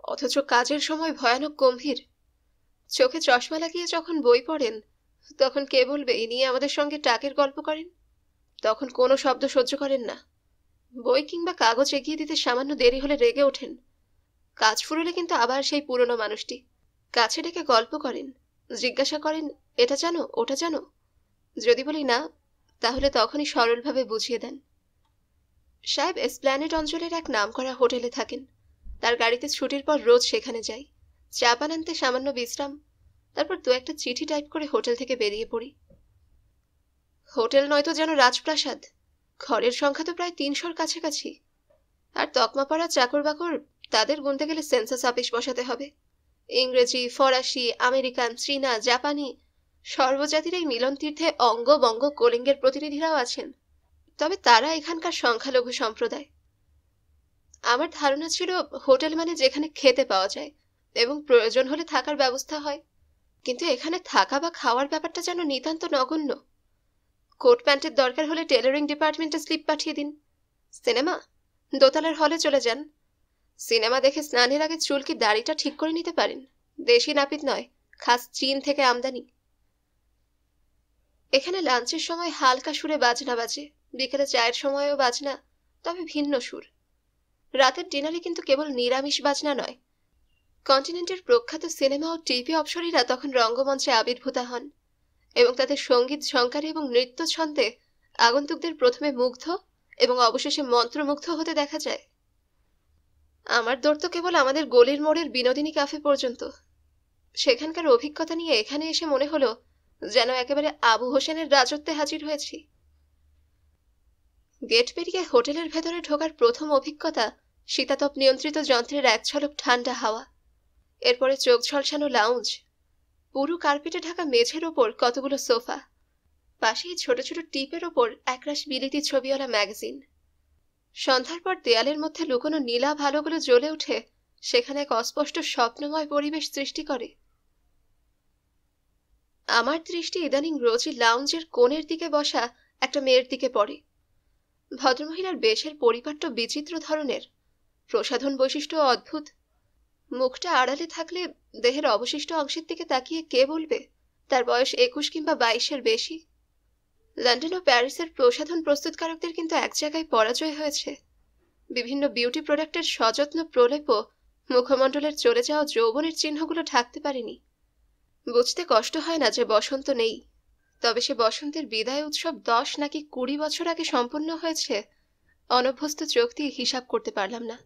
অথচ কাজের সময় ভয়ানক গম্ভীর। চোখে চশমা লাগিয়ে যখন বই পড়েন, তখন কে বলবে এই নিয়ে আমাদের সঙ্গে টাকের গল্প করেন? তখন কোনো শব্দ সহ্য করেন না। বই কিংবা কাগজ এগিয়ে দিতে সামান্য দেরি হলে রেগে ওঠেন। কাজ ফুরলে কিন্তু আবার সেই পুরনো মানুষটি, কাছে ডেকে গল্প করেন, জিজ্ঞাসা করেন, এটা জানো ওটা জানো? যদি বলি না, তাহলে তখনই সরলভাবে বুঝিয়ে দেন। সাহেব এসপ্ল্যানেড অঞ্চলের এক নামকরা হোটেলে থাকেন। তার গাড়িতে ছুটির পর রোজ সেখানে যাই, চা পান আনতে সামান্য বিশ্রাম, তারপর 2-একটা চিঠি টাইপ করে হোটেল থেকে বেরিয়ে পড়ি। হোটেল নয়তো যেন রাজপ্রাসাদ, ঘরের সংখ্যা তো প্রায় 300-র কাছাকাছি। আর তকমা পড়া চাকর বাকর, তাদের গুনতে গেলে সেন্সাস অফিস বসাতে হবে। ইংরেজি, ফরাসি, আমেরিকান, চীনা, জাপানি, সর্বজাতির এই মিলন তীর্থে অঙ্গ বঙ্গ কলিঙ্গের প্রতিনিধিরাও আছেন, তবে তারা এখানকার সংখ্যালঘু সম্প্রদায়। আমার ধারণা ছিল হোটেল মানে যেখানে খেতে পাওয়া যায় এবং প্রয়োজন হলে থাকার ব্যবস্থা হয়, কিন্তু এখানে থাকা বা খাওয়ার ব্যাপারটা যেন নিতান্ত নগণ্য। কোট প্যান্টের দরকার হলে টেলারিং ডিপার্টমেন্টে স্লিপ পাঠিয়ে দিন। সিনেমা, দোতলার হলে চলে যান। সিনেমা দেখে স্নানের আগে চুলকি দাড়িটা ঠিক করে নিতে পারেন, দেশি নাপিত নয়, খাস চীন থেকে আমদানি। এখানে লাঞ্চের সময় হালকা সুরে বাজনা বাজে, বিকেলে চায়ের সময়ও বাজনা, তবে ভিন্ন সুর। রাতের ডিনারে কিন্তু কেবল নিরামিষ বাজনা নয়, কন্টিনেন্টের প্রখ্যাত সিনেমা ও টিভি অপসরীরা তখন রঙ্গমঞ্চে আবির্ভূতা হন এবং তাদের সঙ্গীত ঝঙ্কারে এবং নৃত্য ছন্দে আগন্তুকদের প্রথমে মুগ্ধ এবং অবশেষে মন্ত্রমুগ্ধ হতে দেখা যায়। আমার দৌড় তো কেবল আমাদের গলির মোড়ের বিনোদিনী ক্যাফে পর্যন্ত। সেখানকার অভিজ্ঞতা নিয়ে এখানে এসে মনে হলো যেন একেবারে আবু হোসেনের রাজত্বে হাজির হয়েছি। গেট পেরিয়ে হোটেলের ভেতরে ঢোকার প্রথম অভিজ্ঞতা শীতাতপ নিয়ন্ত্রিত যন্ত্রের এক ঝলক ঠান্ডা হাওয়া, এরপরে চোখ ঝলসানো লাউঞ্জ, পুরো কার্পেটে ঢাকা মেঝের ওপর কতগুলো সোফা, পাশেই ছোট ছোট টিপের ওপর একরাশ বিলিতি ছবিওয়ালা ম্যাগাজিন। সন্ধ্যার পর দেয়ালের মধ্যে লুকোনো নীলাভ আলোগুলো জ্বলে উঠে সেখানে এক অস্পষ্ট স্বপ্নময় পরিবেশ সৃষ্টি করে। আমার দৃষ্টি ইদানিং রোজই লাউঞ্জের কোণের দিকে বসা একটা মেয়ের দিকে পড়ে। ভদ্রমহিলার বেশের পরিপাট্য বিচিত্র ধরনের, প্রসাধন বৈশিষ্ট্য অদ্ভুত। মুখটা আড়ালে থাকলে দেহের অবশিষ্ট অংশের দিকে তাকিয়ে কে বলবে তার বয়স 21 কিংবা 22-এর বেশি। লন্ডন ও প্যারিসের প্রসাধন প্রস্তুতকারকদের কিন্তু এক জায়গায় পরাজয় হয়েছে। বিভিন্ন বিউটি প্রোডাক্টের সযত্ন প্রলেপও মুখমণ্ডলের চলে যাওয়া যৌবনের চিহ্নগুলো ঢাকতে পারিনি। বুঝতে কষ্ট হয় না যে বসন্ত নেই, তবে সে বসন্তের বিদায় উৎসব 10 নাকি 20 বছর আগে সম্পন্ন হয়েছে অনভ্যস্ত চোখ দিয়ে হিসাব করতে পারলাম না।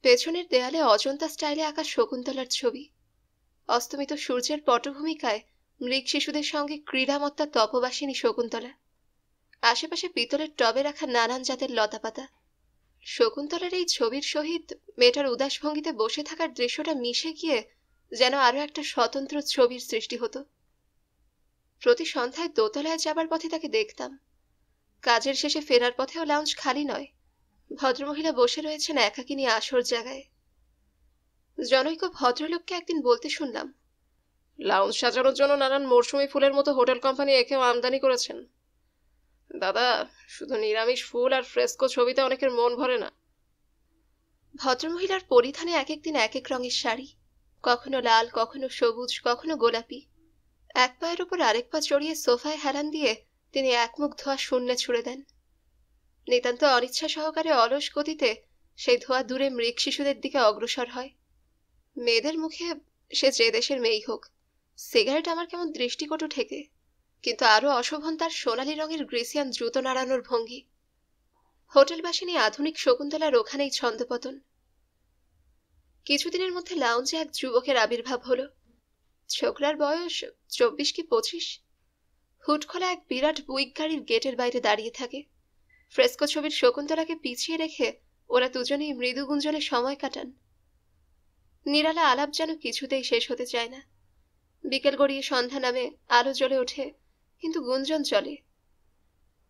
পেছনের দেয়ালে অজন্তা স্টাইলে আঁকা শকুন্তলার ছবি, অস্তমিত সূর্যের পটভূমিকায় মৃগ শিশুদের সঙ্গে ক্রীড়ামত্তা তপবাসিনী শকুন্তলা, আশেপাশে পিতলের টবে রাখা নানান জাতের লতাপাতা। শকুন্তলার এই ছবির সহিত মেয়েটার উদাস ভঙ্গিতে বসে থাকার দৃশ্যটা মিশে গিয়ে যেন আরো একটা স্বতন্ত্র ছবির সৃষ্টি হতো। প্রতি সন্ধ্যায় দোতলায় যাবার পথে তাকে দেখতাম। কাজের শেষে ফেরার পথেও লাউঞ্জ খালি নয়, ভদ্রমহিলা বসে রয়েছেন একাকিনী আসর জায়গায়। জনৈক ভদ্রলোককে একদিন বলতে শুনলাম, লাউঞ্জ সাজানোর জন্য নানান মরশুমি ফুলের মতো হোটেল কোম্পানি একেও আমদানি করেছেন। দাদা, শুধু নিরামিষ ফুল আর ফ্রেস্কো ছবিতে অনেকের মন ভরে না। ভদ্রমহিলার পরিধানে এক একদিন এক এক রঙের শাড়ি, কখনো লাল, কখনো সবুজ, কখনো গোলাপি। এক পায়ের উপর আরেক পা চড়িয়ে সোফায় হেলান দিয়ে তিনি একমুখ ধোঁয়া শূন্যে ছুড়ে দেন। নিতান্ত অনিচ্ছা সহকারে অলস গতিতে সেই ধোঁয়া দূরে মৃগ শিশুদের দিকে অগ্রসর হয়। মেয়েদের মুখে, সে যে দেশের মেয়েই হোক, সিগারেট আমার কেমন দৃষ্টিকটু ঠেকে, কিন্তু আরো অশোভন তার সোনালি রঙের গ্রিসিয়ান জুতো নাড়ানোর ভঙ্গি। হোটেলবাসিনী আধুনিক শকুন্তলার ওখানেই ছন্দপতন। কিছুদিনের মধ্যে লাউঞ্জে এক যুবকের আবির্ভাব হলো। ছোকরার বয়স 24 কি 25। হুট খোলা এক বিরাট বুইক গাড়ির গেটের বাইরে দাঁড়িয়ে থাকে। ফ্রেস্কো ছবির শকুন্তলাকে পিছিয়ে রেখে ওরা দুজনেই মৃদু গুঞ্জনে সময় কাটান। নিরালা আলাপ যেন কিছুতেই শেষ হতে চায় না। বিকেল গড়িয়ে সন্ধ্যা নামে, আলো জ্বলে ওঠে, কিন্তু গুঞ্জন চলে।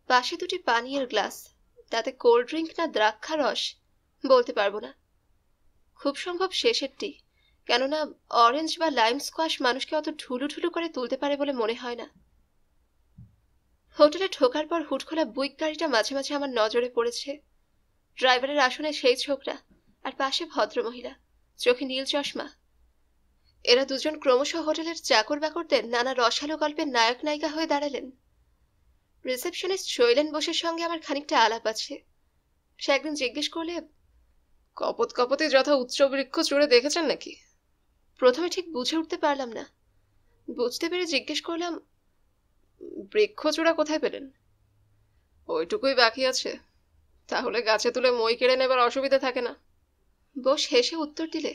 পাশে দুটি পানীয়ের গ্লাস, তাতে কোল্ড ড্রিঙ্ক না দ্রাক্ষা রস বলতে পারবো না, খুব সম্ভব শেষেরটি, কেননা অরেঞ্জ বা লাইম স্কোয়াশ মানুষকে অত ঢুলু ঢুলু করে তুলতে পারে বলে মনে হয় না। হোটেলে ঢোকার পর হুটখোলা বুইক গাড়িটা মাঝে মাঝে আমার নজরে পড়েছে। ড্রাইভারের আসনে সেই ছোকরা, আর পাশে ভদ্রমহিলা, চোখে নীল চশমা। এরা দুজন ক্রমশ হোটেলের চাকর বাকরদের নানা রসালো গল্পের নায়ক নায়িকা হয়ে দাঁড়ালেন। রিসেপশনিস্ট শৈলেন বোসের সঙ্গে আমার খানিকটা আলাপ আছে। সে একদিন জিজ্ঞেস করলে, কপত কপতে যথা উচ্চ বৃক্ষ চূড়ে দেখেছেন নাকি? প্রথমে ঠিক বুঝে উঠতে পারলাম না। বুঝতে পেরে জিজ্ঞেস করলাম, বৃক্ষচূড়া কোথায় পেলেন? ওইটুকুই বাকি আছে, তাহলে গাছে তুলে মই কেড়ে নেবার অসুবিধা থাকে না। বোস হেসে উত্তর দিলে,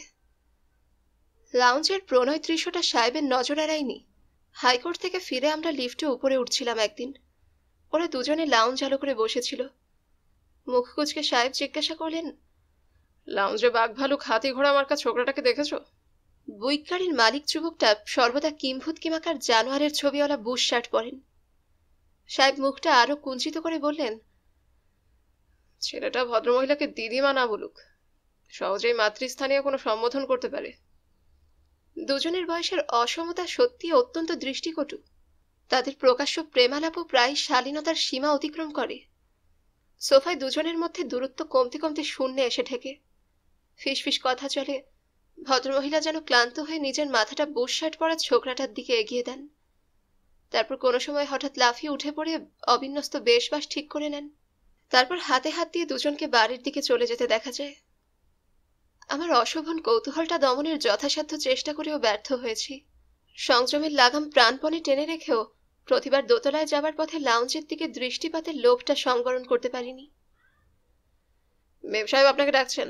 লাউঞ্জের প্রণয় দৃশ্যটা সাহেবের নজর এড়ায়নি। হাইকোর্ট থেকে ফিরে আমরা লিফটে উপরে উঠছিলাম একদিন। ওরা দুজনে লাউঞ্জ আলো করে বসেছিল। মুখ কুচকে সাহেব জিজ্ঞাসা করলেন, লাউঞ্জে বাঘ ভালুক হাতি ঘোড়া মার্কা ছোকরাটাকে দেখেছো? বুইক গাড়ির মালিক যুবকটা সর্বদা কিম্ভূত কিমাকার জানোয়ারের ছবিওয়ালা বুশ শার্ট পরেন। সাহেব মুখটা আরো কুঞ্চিত করে বললেন, ছেলেটা ভদ্রমহিলাকে দিদিমা না বলুক, সহজেই মাতৃস্থানীয় কোনো সম্বোধন করতে পারে। দুজনের বয়সের অসমতা সত্যি অত্যন্ত দৃষ্টিকটু। তাদের প্রকাশ্য প্রেমালাপও প্রায় শালীনতার সীমা অতিক্রম করে। সোফায় দুজনের মধ্যে দূরত্ব কমতে কমতে শূন্যে এসে ঠেকে। ফিসফিস কথা চলে। ভদ্রমহিলা যেন ক্লান্ত হয়ে নিজের মাথাটা বুশ শার্ট পরা ছোকরাটার দিকে এগিয়ে দেন। তারপর কোনো সময় হঠাৎ লাফিয়ে উঠে পড়ে অবিন্যস্ত বেশবাস ঠিক করে নেন। তারপর হাতে হাত দিয়ে দুজনকে বাড়ির দিকে চলে যেতে দেখা যায়। আমার অশোভন কৌতূহলটা দমনের যথাসাধ্য চেষ্টা করেও ব্যর্থ হয়েছি। সংযমের লাগাম প্রাণপণে টেনে রেখেও প্রতিবার দোতলায় যাবার পথে লাউঞ্জের দিকে দৃষ্টিপাতের লোভটা সংবরণ করতে পারিনি। মেম সাহেব আপনাকে ডাকছেন।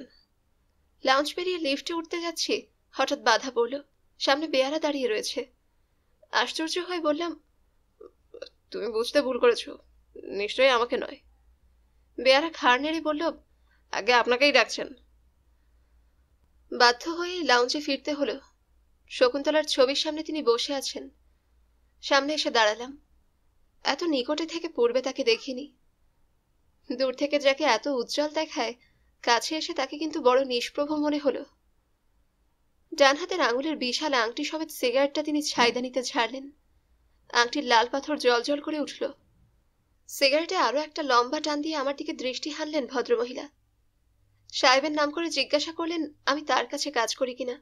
লাউঞ্জ পেরিয়ে লিফটে উঠতে যাচ্ছি, হঠাৎ বাধা পড়ল। সামনে বেয়ারা দাঁড়িয়ে রয়েছে। আশ্চর্য হয়ে বললাম, তুমি বুঝতে ভুল করেছো, নিশ্চয়ই আমাকে নয়। বেয়ারা ঘাড় নেড়ে বলল, আগে আপনাকেই ডাকছেন। বাধ্য হয়েই লাউঞ্জে ফিরতে হলো। শকুন্তলার ছবির সামনে তিনি বসে আছেন। সামনে এসে দাঁড়ালাম। এত নিকটে থেকে পূর্বে তাকে দেখিনি। দূর থেকে যাকে এত উজ্জ্বল দেখায়, কাছে এসে তাকে কিন্তু বড় নিষ্প্রভ মনে হলো। ডান হাতের আঙুলের বিশাল আংটি সমেত সিগারেটটা তিনি ছাইদানিতে ঝাড়লেন। আংটির লাল পাথর জলজল করে উঠল। সিগারেটে আরো একটা লম্বা টান দিয়ে আমার দিকে দৃষ্টি হানলেন ভদ্রমহিলা। সাহেবের নাম করে জিজ্ঞাসা করলেন আমি তার কাছে কাজ করি কিনা।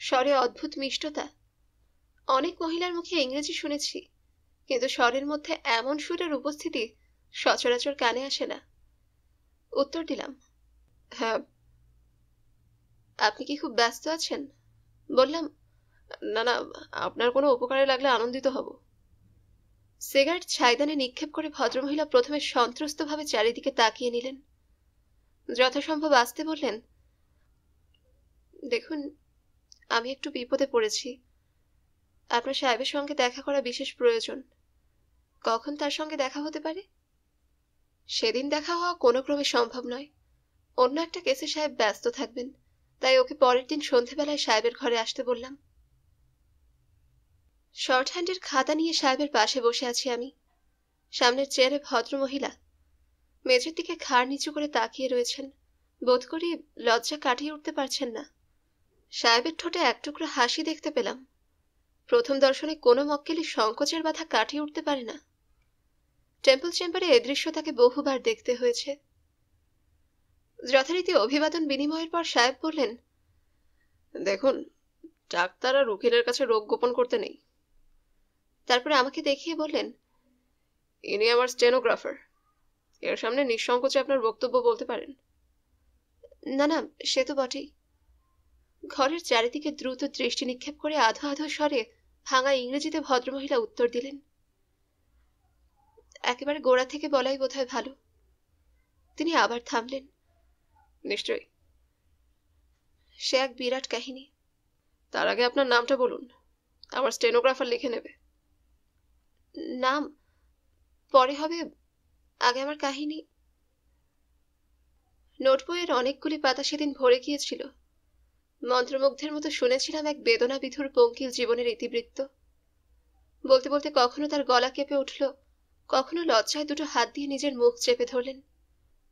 স্বরে অদ্ভুত মিষ্টতা। অনেক মহিলার মুখে ইংরেজি শুনেছি, কিন্তু স্বরের মধ্যে এমন সুরের উপস্থিতি সচরাচর কানে আসে না। উত্তর দিলাম, হ্যাঁ। আপনি কি খুব ব্যস্ত আছেন? বললাম। না না, আপনার কোনো উপকারে লাগলে আনন্দিত হব। সিগারেট ছাইদানে নিক্ষেপ করে ভদ্রমহিলা প্রথমে সন্ত্রস্তভাবে চারিদিকে তাকিয়ে নিলেন। যথাসম্ভব আস্তে বললেন, দেখুন, আমি একটু বিপদে পড়েছি। আপনার সাহেবের সঙ্গে দেখা করা বিশেষ প্রয়োজন। কখন তার সঙ্গে দেখা হতে পারে? সেদিন দেখা হওয়া কোনো ক্রমে সম্ভব নয়। অন্য একটা কেসে সাহেব ব্যস্ত থাকবেন, তাই ওকে পরের দিন সন্ধেবেলায় সাহেবের ঘরে আসতে বললাম। শর্ট হ্যান্ডের খাতা নিয়ে সাহেবের পাশে বসে আছি আমি। সামনের চেয়ারে ভদ্রমহিলা মেঝের দিকে ঘাড় নিচু করে তাকিয়ে রয়েছেন। বোধ করি লজ্জা কাটিয়ে উঠতে পারছেন না। সাহেবের ঠোঁটে এক টুকরো হাসি দেখতে পেলাম। প্রথম দর্শনে কোনো মক্কেলই সংকোচের বাধা কাটিয়ে উঠতে পারে না। টেম্পল চেম্বারে এ দৃশ্য তাকে বহুবার দেখতে হয়েছে। যথারীতি অভিবাদন বিনিময়ের পর সাহেব বললেন, দেখুন, ডাক্তার আর উকিলের কাছে রোগ গোপন করতে নেই। তারপরে আমাকে দেখিয়ে বললেন, ইনি আমার স্টেনোগ্রাফার। এর সামনে নিঃসংকোচে আপনার বক্তব্য বলতে পারেন। না না, সে তো বটেই। ঘরের চারিদিকে দ্রুত দৃষ্টি নিক্ষেপ করে আধো আধো স্বরে ভাঙা ইংরেজিতে ভদ্রমহিলা উত্তর দিলেন। একেবারে গোড়া থেকে বলাই বোধহয় ভালো। তিনি আবার থামলেন। নিশ্চয়ই। সে এক বিরাট কাহিনী। তার আগে আপনার নামটা বলুন, আমার স্টেনোগ্রাফার লিখে নেবে। নাম পরে হবে, আগে আমার কাহিনী। নোটবইয়ের অনেকগুলি পাতা সেদিন ভরে গিয়েছিল। মন্ত্রমুগ্ধের মতো শুনেছিলাম এক বেদনা বিধুর পঙ্কিল জীবনের ইতিবৃত্ত। বলতে বলতে কখনো তার গলা কেঁপে উঠল, কখনো লজ্জায় দুটো হাত দিয়ে নিজের মুখ চেপে ধরলেন,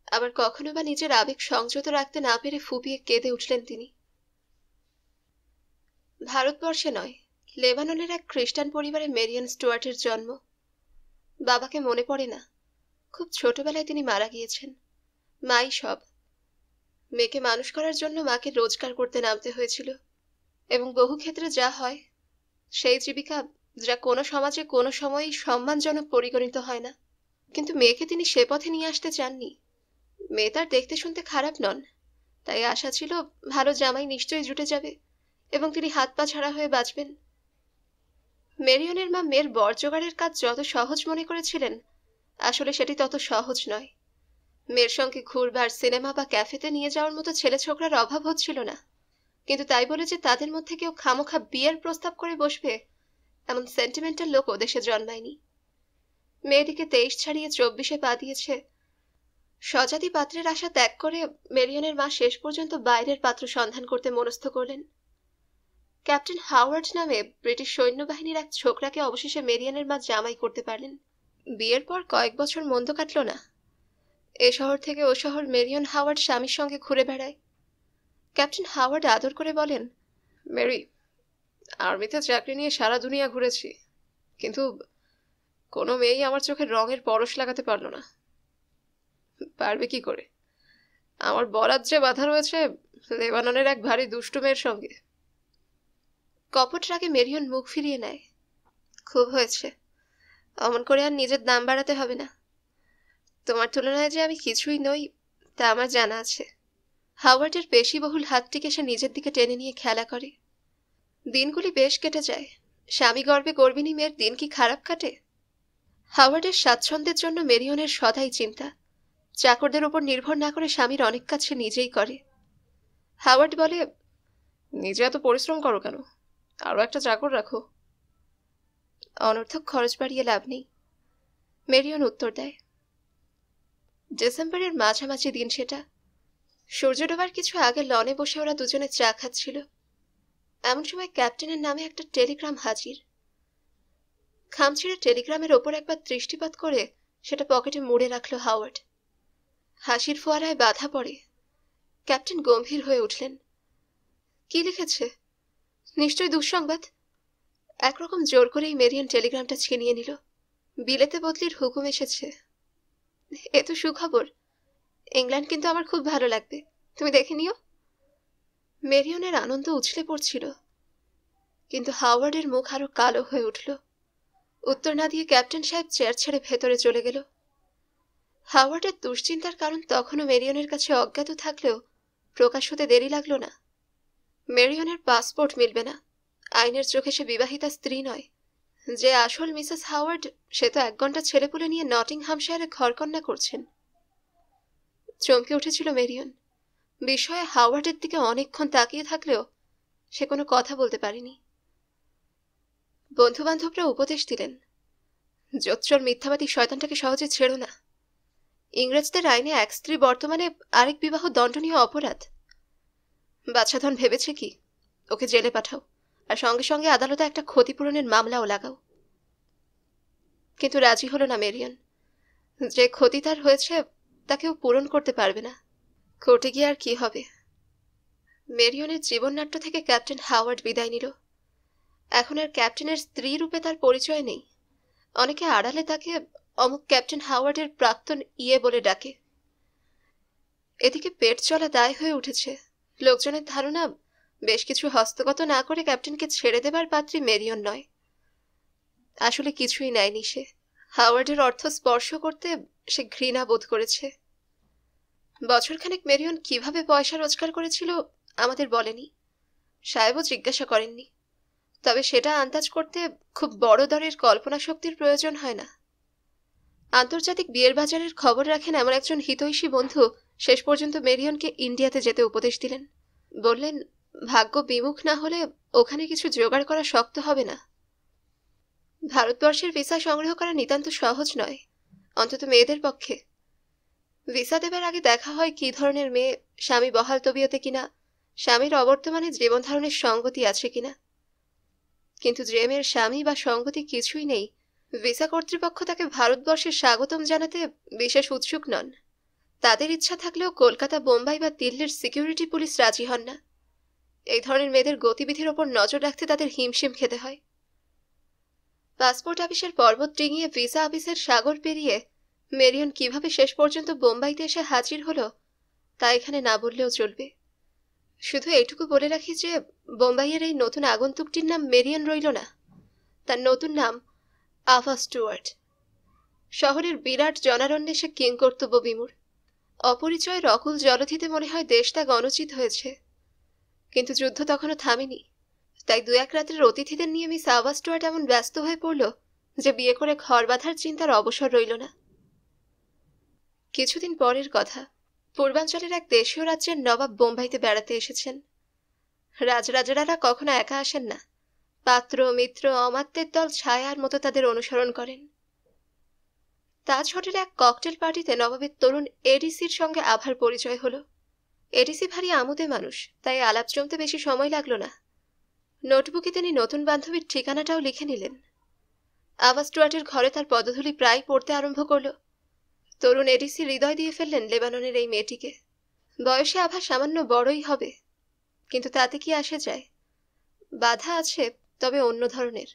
আবার কখনো বা নিজের আবেগ সংযত রাখতে না পেরে ফুপিয়ে কেঁদে উঠলেন তিনি। ভারতবর্ষে নয়, লেবাননের এক খ্রিস্টান পরিবারে মেরিয়ান স্টুয়ার্টের জন্ম। বাবাকে মনে পড়ে না, খুব ছোটবেলায় তিনি মারা গিয়েছেন। মাই সব। মেয়েকে মানুষ করার জন্য মাকে রোজগার করতে নামতে হয়েছিল, এবং বহু ক্ষেত্রে যা হয় সেই জীবিকা যা কোনো সমাজে কোনো সময়ই সম্মানজনক পরিগণিত হয় না। কিন্তু মেয়েকে তিনি সে পথে নিয়ে আসতে চাননি। মেয়ে তার দেখতে শুনতে খারাপ নন, তাই আশা ছিল ভালো জামাই নিশ্চয়ই জুটে যাবে এবং তিনি হাত পা ছাড়া হয়ে বাঁচবেন। মেরিয়নের মা মেয়ের বর জোগাড়ের কাজ যত সহজ মনে করেছিলেন, আসলে সেটি তত সহজ নয়। মেয়ের সঙ্গে ঘুরবার, সিনেমা বা ক্যাফেতে নিয়ে যাওয়ার মতো ছেলে ছোকরার অভাব হচ্ছিল না, কিন্তু তাই বলে যে তাদের মধ্যে কেউ খামোখা বিয়ের প্রস্তাব করে বসবে এমন সেন্টিমেন্টাল লোক ওদেশে জন্মায়নি। মেয়েটিকে 23 ছাড়িয়ে 24-এ পা দিয়েছে। স্বজাতি পাত্রের আশা ত্যাগ করে মেরিয়নের মা শেষ পর্যন্ত বাইরের পাত্র সন্ধান করতে মনস্থ করলেন। ক্যাপ্টেন হাওয়ার্ড নামে ব্রিটিশ সৈন্যবাহিনীর এক ছোকরাকে অবশেষে মেরিয়ানের মা জামাই করতে পারলেন। বিয়ের পর কয়েক বছর মন্দ কাটল না। এ শহর থেকে ও শহর মেরিয়ন হাওয়ার্ড স্বামীর সঙ্গে ঘুরে বেড়ায়। ক্যাপ্টেন হাওয়ার্ড আদর করে বলেন, মেরি, আর্মিতে চাকরি নিয়ে সারা দুনিয়া ঘুরেছি, কিন্তু কোনো মেয়েই আমার চোখে রঙের পরশ লাগাতে পারল না। পারবে কি করে? আমার বরাত যে বাধা রয়েছে লেবাননের এক ভারী দুষ্টু মেয়ের সঙ্গে। কপট রাগে মেরিয়ন মুখ ফিরিয়ে নেয়। খুব হয়েছে, অমন করে আর নিজের দাম বাড়াতে হবে না। তোমার তুলনায় যে আমি কিছুই নই তা আমার জানা আছে। হাওয়ার্ডের পেশিবহুল হাতটিকে সে নিজের দিকে টেনে নিয়ে খেলা করে। দিনগুলি বেশ কেটে যায়। স্বামী গর্বে গর্বিণী মেয়ের দিন কি খারাপ কাটে? হাওয়ার্ডের স্বাচ্ছন্দ্যের জন্য মেরিয়নের সদাই চিন্তা। চাকরদের উপর নির্ভর না করে স্বামীর অনেক কাজ সে নিজেই করে। হাওয়ার্ড বলে, নিজে এত পরিশ্রম করো কেন? আরো একটা চাকর রাখো। অনর্থক খরচ বাড়িয়ে লাভ নেই, মেরিয়ন উত্তর দেয়। ডিসেম্বরের মাঝামাঝি দিন সেটা। সূর্য ডোবার কিছু আগে লনে বসে ওরা দুজনে চা খাচ্ছিল। এমন সময় ক্যাপ্টেনের নামে একটা টেলিগ্রাম হাজির। খামছিড়ে টেলিগ্রামের ওপর একবার দৃষ্টিপাত করে সেটা পকেটে মুড়ে রাখল হাওয়ার্ড। হাসির ফোয়ারায় বাধা পড়ে। ক্যাপ্টেন গম্ভীর হয়ে উঠলেন। কি লিখেছে? নিশ্চয়ই দুঃসংবাদ। একরকম জোর করেই মেরিয়ন টেলিগ্রামটা ছিনিয়ে নিল। বিলেতে বদলির হুকুম এসেছে। এ তো সুখবর। ইংল্যান্ড কিন্তু আমার খুব ভালো লাগবে, তুমি দেখে নিও। মেরিয়নের আনন্দ উছলে পড়ছিল, কিন্তু হাওয়ার্ডের মুখ আরো কালো হয়ে উঠল। উত্তর না দিয়ে ক্যাপ্টেন সাহেব চেয়ার ছেড়ে ভেতরে চলে গেল। হাওয়ার্ডের দুশ্চিন্তার কারণ তখনও মেরিয়নের কাছে অজ্ঞাত থাকলেও প্রকাশ হতে দেরি লাগলো না। মেরিয়নের পাসপোর্ট মিলবে না। আইনের চোখে সে বিবাহিতা স্ত্রী নয়। যে আসল মিসেস হাওয়ার্ড সে তো 1 ঘন্টা ছেলেপুলে নিয়ে নটিংহামশায়ারে ঘরকন্যা করছেন। চমকে উঠেছিল মেরিয়ন। বিস্ময়ে হাওয়ার্ডের দিকে অনেকক্ষণ তাকিয়ে থাকলেও সে কোনো কথা বলতে পারেনি। বন্ধু বান্ধবরা উপদেশ দিলেন, জোচ্চর মিথ্যাবাদী শয়তানটাকে সহজে ছেড়ো না। ইংরেজদের আইনে এক স্ত্রী বর্তমানে আরেক বিবাহ দণ্ডনীয় অপরাধ। বাচ্চাধন ভেবেছে কি? ওকে জেলে পাঠাও, আর সঙ্গে সঙ্গে আদালতে একটা ক্ষতিপূরণের মামলাও লাগাও। কিন্তু রাজি হলো না মেরিয়ন। যে ক্ষতি তার হয়েছে তা কেউ পূরণ করতে পারবে না। কোর্টে গিয়ে আর কি হবে? মেরিয়নের জীবননাট্য থেকে ক্যাপ্টেন হাওয়ার্ড বিদায় নিল। এখন আর ক্যাপ্টেনের স্ত্রী রূপে তার পরিচয় নেই। অনেকে আড়ালে তাকে অমুক ক্যাপ্টেন হাওয়ার্ডের প্রাক্তন বলে ডাকে। এদিকে পেট চলা দায় হয়ে উঠেছে। লোকজনের ধারণা বেশ কিছু হস্তগত না করে ক্যাপ্টেনকে ছেড়ে দেবার পাত্রী মেরিয়ন নয়। আসলে কিছুই নেয়নি সে। হাওয়ার্ডের অর্থ স্পর্শ করতে সে ঘৃণা বোধ করেছে। বছরখানেক মেরিয়ন কিভাবে পয়সা রোজগার করেছিল আমাদের বলেনি, সাহেবও জিজ্ঞাসা করেননি। তবে সেটা আন্দাজ করতে খুব বড় দরের কল্পনা শক্তির প্রয়োজন হয় না। আন্তর্জাতিক বিয়ের বাজারের খবর রাখেন এমন একজন হিতৈষী বন্ধু শেষ পর্যন্ত মেরিয়নকে ইন্ডিয়াতে যেতে উপদেশ দিলেন। বললেন, ভাগ্য বিমুখ না হলে ওখানে কিছু জোগাড় করা শক্ত হবে না। ভারতবর্ষের ভিসা সংগ্রহ করা নিতান্ত সহজ নয়, অন্তত মেয়েদের পক্ষে। ভিসা দেবার আগে দেখা হয় কি ধরনের মেয়ে, স্বামী বহাল তবিয়তে কিনা, স্বামীর অবর্তমানে জীবন ধারণের সঙ্গতি আছে কিনা। কিন্তু যে মেয়ের স্বামী বা সঙ্গতি কিছুই নেই, ভিসা কর্তৃপক্ষ তাকে ভারতবর্ষে স্বাগতম জানাতে বিশেষ উৎসুক নন। তাদের ইচ্ছা থাকলেও কলকাতা, বোম্বাই বা দিল্লির সিকিউরিটি পুলিশ রাজি হন না। এই ধরনের মেয়েদের গতিবিধির ওপর নজর রাখতে তাদের হিমশিম খেতে হয়। পাসপোর্ট অফিসের পর্বত ডিঙিয়ে ভিসা অফিসের সাগর পেরিয়ে মেরিয়ন কিভাবে শেষ পর্যন্ত বোম্বাইতে এসে হাজির হলো তা এখানে না বললেও চলবে। শুধু এইটুকু বলে রাখি যে বোম্বাইয়ের এই নতুন আগন্তুকটির নাম মেরিয়ন রইল না, তার নতুন নাম আভা স্টুয়ার্ট। শহরের বিরাট জনারণ্যে সে কিংকর্তব্য বিমূঢ়। অপরিচয়ের অকুল জলধিতে মনে হয় দেশ ত্যাগ অনুচিত হয়েছে। কিন্তু যুদ্ধ তখনও থামেনি। তাই 2-1 রাত্রের অতিথিদের নিয়ে মিস আভা স্টুয়ার্ট এমন ব্যস্ত হয়ে পড়ল যে বিয়ে করে ঘর বাঁধার চিন্তার অবসর রইল না। কিছুদিন পরের কথা, পূর্বাঞ্চলের এক দেশীয় রাজ্যের নবাব বোম্বাইতে বেড়াতে এসেছেন। রাজরাজেরারা কখনো একা আসেন না। পাত্র, মিত্র, অমাত্যের দল ছায়ার মতো তাদের অনুসরণ করেন। তাজ হোটেলে এক ককটেল পার্টিতে নবাবের তরুণ এডিসির সঙ্গে আভার পরিচয় হলো। এডিসি ভারী আমোদে মানুষ, তাই আলাপ জমতে বেশি সময় লাগলো না। নোটবুকে তিনি নতুন বান্ধবীর ঠিকানাটাও লিখে নিলেন। আভা স্টুয়ার্টের ঘরে তার পদধূলি প্রায় পড়তে আরম্ভ করলো। তরুণ এডিসি হৃদয় দিয়ে ফেললেন লেবাননের এই মেয়েটিকে। বয়সে আভা সামান্য বড়ই হবে, কিন্তু তাতে কি আসে যায়? বাধা আছে, তবে অন্য ধরনের।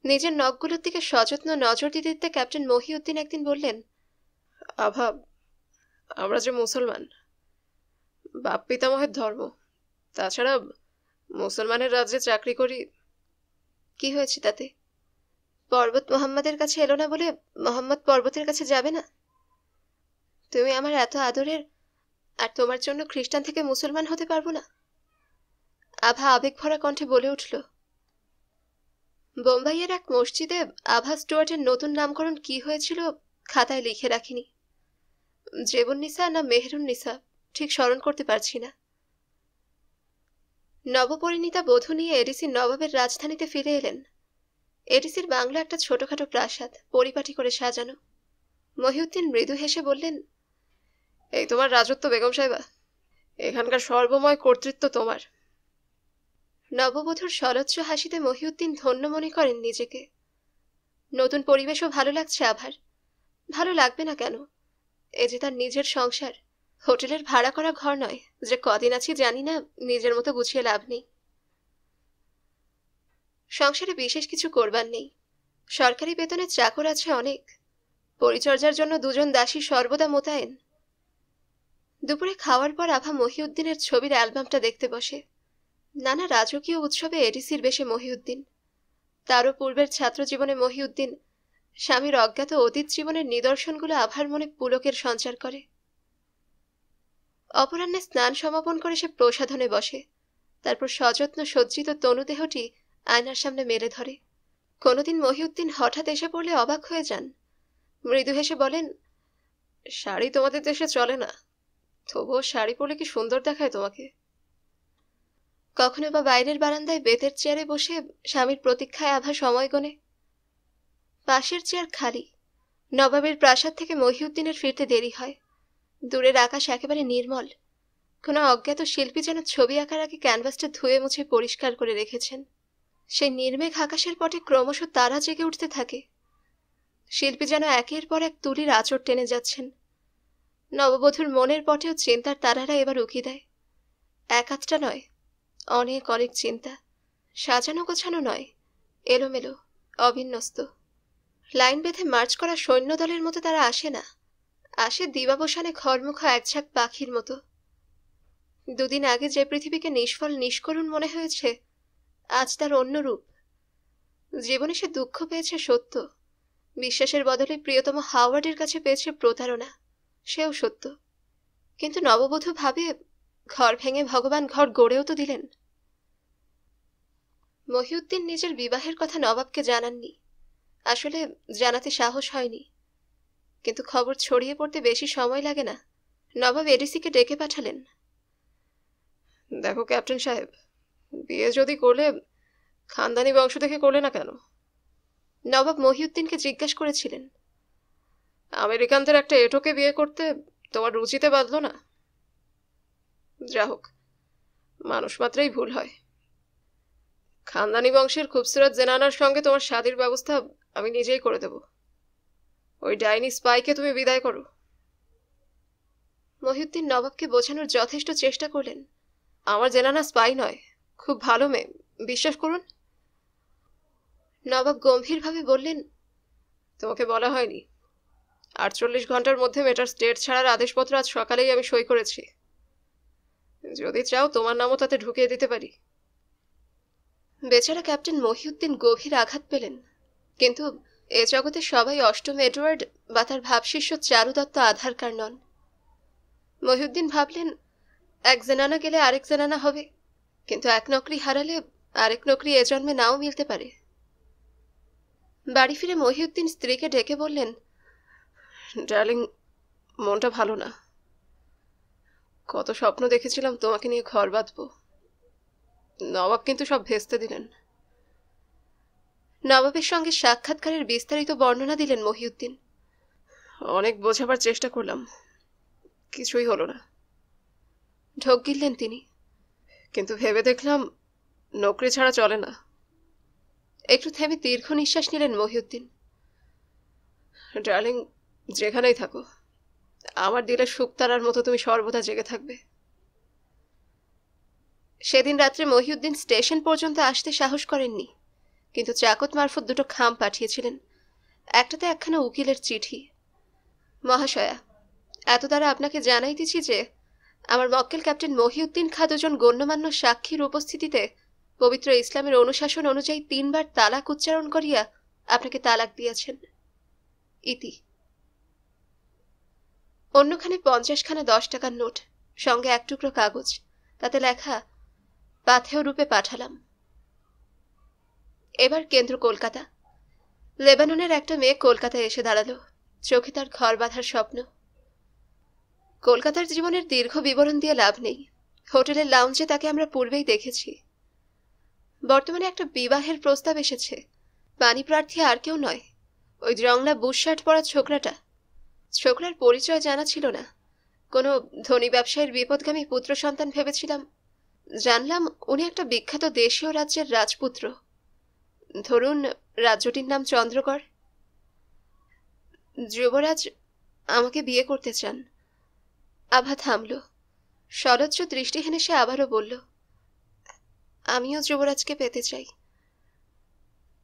নিজের নখগুলোর দিকে সযত্ন নজর দিতে দিতে ক্যাপ্টেন মহিউদ্দিন একদিন বললেন, আভা, আমরা যে মুসলমান, বাপ পিতামহের ধর্ম, তাছাড়া মুসলমানের রাজ্যে চাকরি করি। কি হয়েছে তাতে? পর্বত মোহাম্মদের কাছে এলো না বলে মোহাম্মদ পর্বতের কাছে যাবে না? তুমি আমার এত আদরের, আর তোমার জন্য খ্রিস্টান থেকে মুসলমান হতে পারবো না? আভা আবেগ ভরা কণ্ঠে বলে উঠল। বোম্বাইয়ের এক মসজিদে আভা স্টুয়ার্টের নতুন নামকরণ কি হয়েছিল খাতায় লিখে রাখিনি। জেবুন্নিসা না মেহেরুন্নিসা ঠিক স্মরণ করতে পারছি না। নবপরিণীতা বধূ নিয়ে এডিসি নবাবের রাজধানীতে ফিরে এলেন। এডিসির বাংলা একটা ছোটখাটো প্রাসাদ, পরিপাটি করে সাজানো। মহিউদ্দিন মৃদু হেসে বললেন, এই তোমার রাজত্ব বেগম সাহেবা, এখানকার সর্বময় কর্তৃত্ব তোমার। নববধূর সলজ্জ হাসিতে মহিউদ্দিন ধন্য মনে করেন নিজেকে। নতুন পরিবেশও ভালো লাগছে আভার। ভালো লাগবে না কেন? এ যে তার নিজের সংসার, হোটেলের ভাড়া করা ঘর নয় যে কদিন আছি জানি না, নিজের মতো গুছিয়ে লাভ নেই। সংসারে বিশেষ কিছু করবার নেই। সরকারি বেতনের চাকর আছে অনেক, পরিচর্যার জন্য 2 জন দাসী সর্বদা মোতায়েন। দুপুরে খাওয়ার পর আভা মহিউদ্দিনের ছবির অ্যালবামটা দেখতে বসে। নানা রাজকীয় উৎসবে এডিসির বেশে মহিউদ্দিন, তারও পূর্বের ছাত্র জীবনে মহিউদ্দিন, স্বামীর অজ্ঞাত অতীত জীবনের নিদর্শনগুলো আভার মনে পুলকের সঞ্চার করে। অপরাহ্নে স্নান সমাপন করে সে প্রসাধনে বসে, তারপর সযত্ন সজ্জিত তনুদেহটি আয়নার সামনে মেলে ধরে। কোনোদিন মহিউদ্দিন হঠাৎ এসে পড়লে অবাক হয়ে যান। মৃদু হেসে বলেন, শাড়ি তোমাদের দেশে চলে না, তবুও শাড়ি পরলে কি সুন্দর দেখায় তোমাকে। কখনো বা বাইরের বারান্দায় বেতের চেয়ারে বসে স্বামীর প্রতীক্ষায় আভা সময় গোনে। পাশের চেয়ার খালি। নবাবের প্রাসাদ থেকে মহিউদ্দিনের ফিরতে দেরি হয়। দূরের আকাশ একেবারে নির্মল। কোনো অজ্ঞাত শিল্পী যেন ছবি আঁকার আগে ক্যানভাসটা ধুয়ে মুছে পরিষ্কার করে রেখেছেন। সেই নির্মেঘ আকাশের পটে ক্রমশ তারা জেগে উঠতে থাকে। শিল্পী যেন একের পর এক তুলির আঁচড় টেনে যাচ্ছেন। নববধূর মনের পটেও চিন্তার তারারা এবার উকি দেয়। এক আধটা নয়, অনেক অনেক চিন্তা। সাজানো গোছানো নয়, এলোমেলো, অবিন্যস্ত। লাইন বেঁধে মার্চ করা সৈন্যদলের মতো তারা আসে না, আসে দিবাবসানে খড়মুখা একঝাঁক পাখির মতো। দুদিন আগে যে পৃথিবীকে নিষ্ফল নিষ্করুণ মনে হয়েছে, আজ তার অন্য রূপ। জীবনে সে দুঃখ পেয়েছে সত্য, বিশ্বাসের বদলে প্রিয়তম হাওয়ার্ডের কাছে পেয়েছে প্রতারণা, সেও সত্য। কিন্তু নববধূ ভাবে, ঘর ভেঙে ভগবান ঘর গড়েও তো দিলেন। মহিউদ্দিন নিজের বিবাহের কথা নবাবকে জানাননি, আসলে জানাতে সাহস হয়নি। কিন্তু খবর ছড়িয়ে পড়তে বেশি সময় লাগে না। নবাব এডিসিকে ডেকে পাঠালেন। দেখো ক্যাপ্টেন সাহেব, বিয়ে যদি করলে খানদানি বংশ থেকে করলে না কেন? নবাব মহিউদ্দিনকে জিজ্ঞাসা করেছিলেন। আমেরিকানদের একটা এটোকে বিয়ে করতে তোমার রুচিতে বাঁধলো না? যা হোক, মানুষ মাত্রই ভুল হয়। খানদানি বংশের খুবসুরত জেনানার সঙ্গে তোমার শাদির ব্যবস্থা আমি নিজেই করে দেব। ওই ডাইনি স্পাইকে তুমি বিদায় করো। মহিউদ্দিন নবাবকে বোঝানোর যথেষ্ট চেষ্টা করলেন। আমার জেনানা স্পাই নয়, খুব ভালো মেয়ে, বিশ্বাস করুন। নবাব গম্ভীরভাবে বললেন, তোমাকে বলা হয়নি, 48 ঘন্টার মধ্যে মেয়েটার স্টেট ছাড়ার আদেশপত্র আজ সকালেই আমি সই করেছি। যদি চাও তোমার নামও তাতে ঢুকিয়ে দিতে পারি। বেচারা ক্যাপ্টেন মহিউদ্দিন গভীর আঘাত পেলেন। কিন্তু এ জগতে সবাই অষ্টম এডওয়ার্ড বা তার ভাবশিষ্য চারুদত্ত আধারকার নন। মহিউদ্দিন ভাবলেন, এক জেনানা গেলে আরেক জেনানা হবে, কিন্তু এক নকরি হারালে আরেক নকরি এ জন্মে নাও মিলতে পারে। বাড়ি ফিরে মহিউদ্দিন স্ত্রীকে ডেকে বললেন, ডার্লিং, মনটা ভালো না। কত স্বপ্ন দেখেছিলাম তোমাকে নিয়ে ঘর বাঁধবো। নবাব কিন্তু সব ভেস্তে দিলেন। নবাবের সঙ্গে সাক্ষাৎকারের বিস্তারিত বর্ণনা দিলেন মহিউদ্দিন। অনেক বোঝাবার চেষ্টা করলাম, কিছুই হলো না। ঢোক গিললেন তিনি। কিন্তু ভেবে দেখলাম নকরি ছাড়া চলে না। একটু থেমে দীর্ঘ নিঃশ্বাস নিলেন মহিউদ্দিন। ডার্লিং, যেখানেই থাকো, আমার দিলে শুকতারার মতো তুমি সর্বদা জেগে থাকবে। সেদিন রাত্রে মহিউদ্দিন স্টেশন পর্যন্ত আসতে সাহস করেননি, কিন্তু চাকত মারফত দুটো খাম পাঠিয়েছিলেন। একটাতে একখানা উকিলের চিঠি। মহাশয়া, এত দ্বারা আপনাকে জানাইতেছি যে আমার মক্কেল ক্যাপ্টেন মহিউদ্দিন খাঁ দুজন গণ্যমান্য সাক্ষীর উপস্থিতিতে পবিত্র ইসলামের অনুশাসন অনুযায়ী 3 বার তালাক উচ্চারণ করিয়া আপনাকে তালাক দিয়েছেন। ইতি। অন্যখানে 50খানা 10 টাকার নোট, সঙ্গে এক টুকরো কাগজ, তাতে লেখা, পাথেয় রূপে পাঠালাম। এবার কেন্দ্র কলকাতা। লেবাননের একটা মেয়ে কলকাতায় এসে দাঁড়ালো। চোখে তার ঘর বাঁধার স্বপ্ন। কলকাতার জীবনের দীর্ঘ বিবরণ দিয়ে লাভ নেই। হোটেলের লাউঞ্জে তাকে আমরা পূর্বেই দেখেছি। বর্তমানে একটা বিবাহের প্রস্তাব এসেছে। পানি প্রার্থী আর কেউ নয়, ওই জংলা বুশশার্ট পরা ছোকরাটা। ছোকরার পরিচয় জানা ছিল না। কোনো ধনী ব্যবসায়ীর বিপদগামী পুত্র সন্তান ভেবেছিলাম। জানলাম উনি একটা বিখ্যাত দেশীয় রাজ্যের রাজপুত্র। ধরুন রাজ্যটির নাম চন্দ্রগড়। যুবরাজ আমাকে বিয়ে করতে চান। আভা থামল। সলজ্জ দৃষ্টিহীন সে আবারও বলল, আমিও যুবরাজকে পেতে চাই।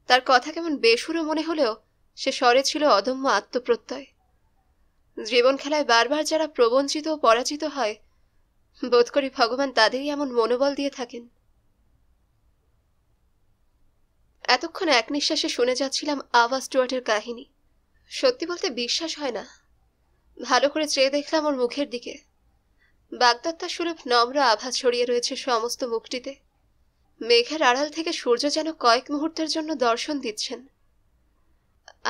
তার কথা কেমন বেসুরো মনে হলেও সে স্বরে ছিল অদম্য আত্মপ্রত্যয়। জীবন খেলায় বারবার যারা প্রবঞ্চিত ও পরাজিত হয়, বোধ করি ভগবান তাদেরই এমন মনোবল দিয়ে থাকেন। এতক্ষণ এক নিঃশ্বাসে শুনে যাচ্ছিলাম আভা স্টুয়ার্টের কাহিনী। সত্যি বলতে বিশ্বাস হয় না। ভালো করে চেয়ে দেখলাম ওর মুখের দিকে। বাগদত্তা সুলভ নম্র আভা ছড়িয়ে রয়েছে সমস্ত মুখটিতে। মেঘের আড়াল থেকে সূর্য যেন কয়েক মুহূর্তের জন্য দর্শন দিচ্ছেন।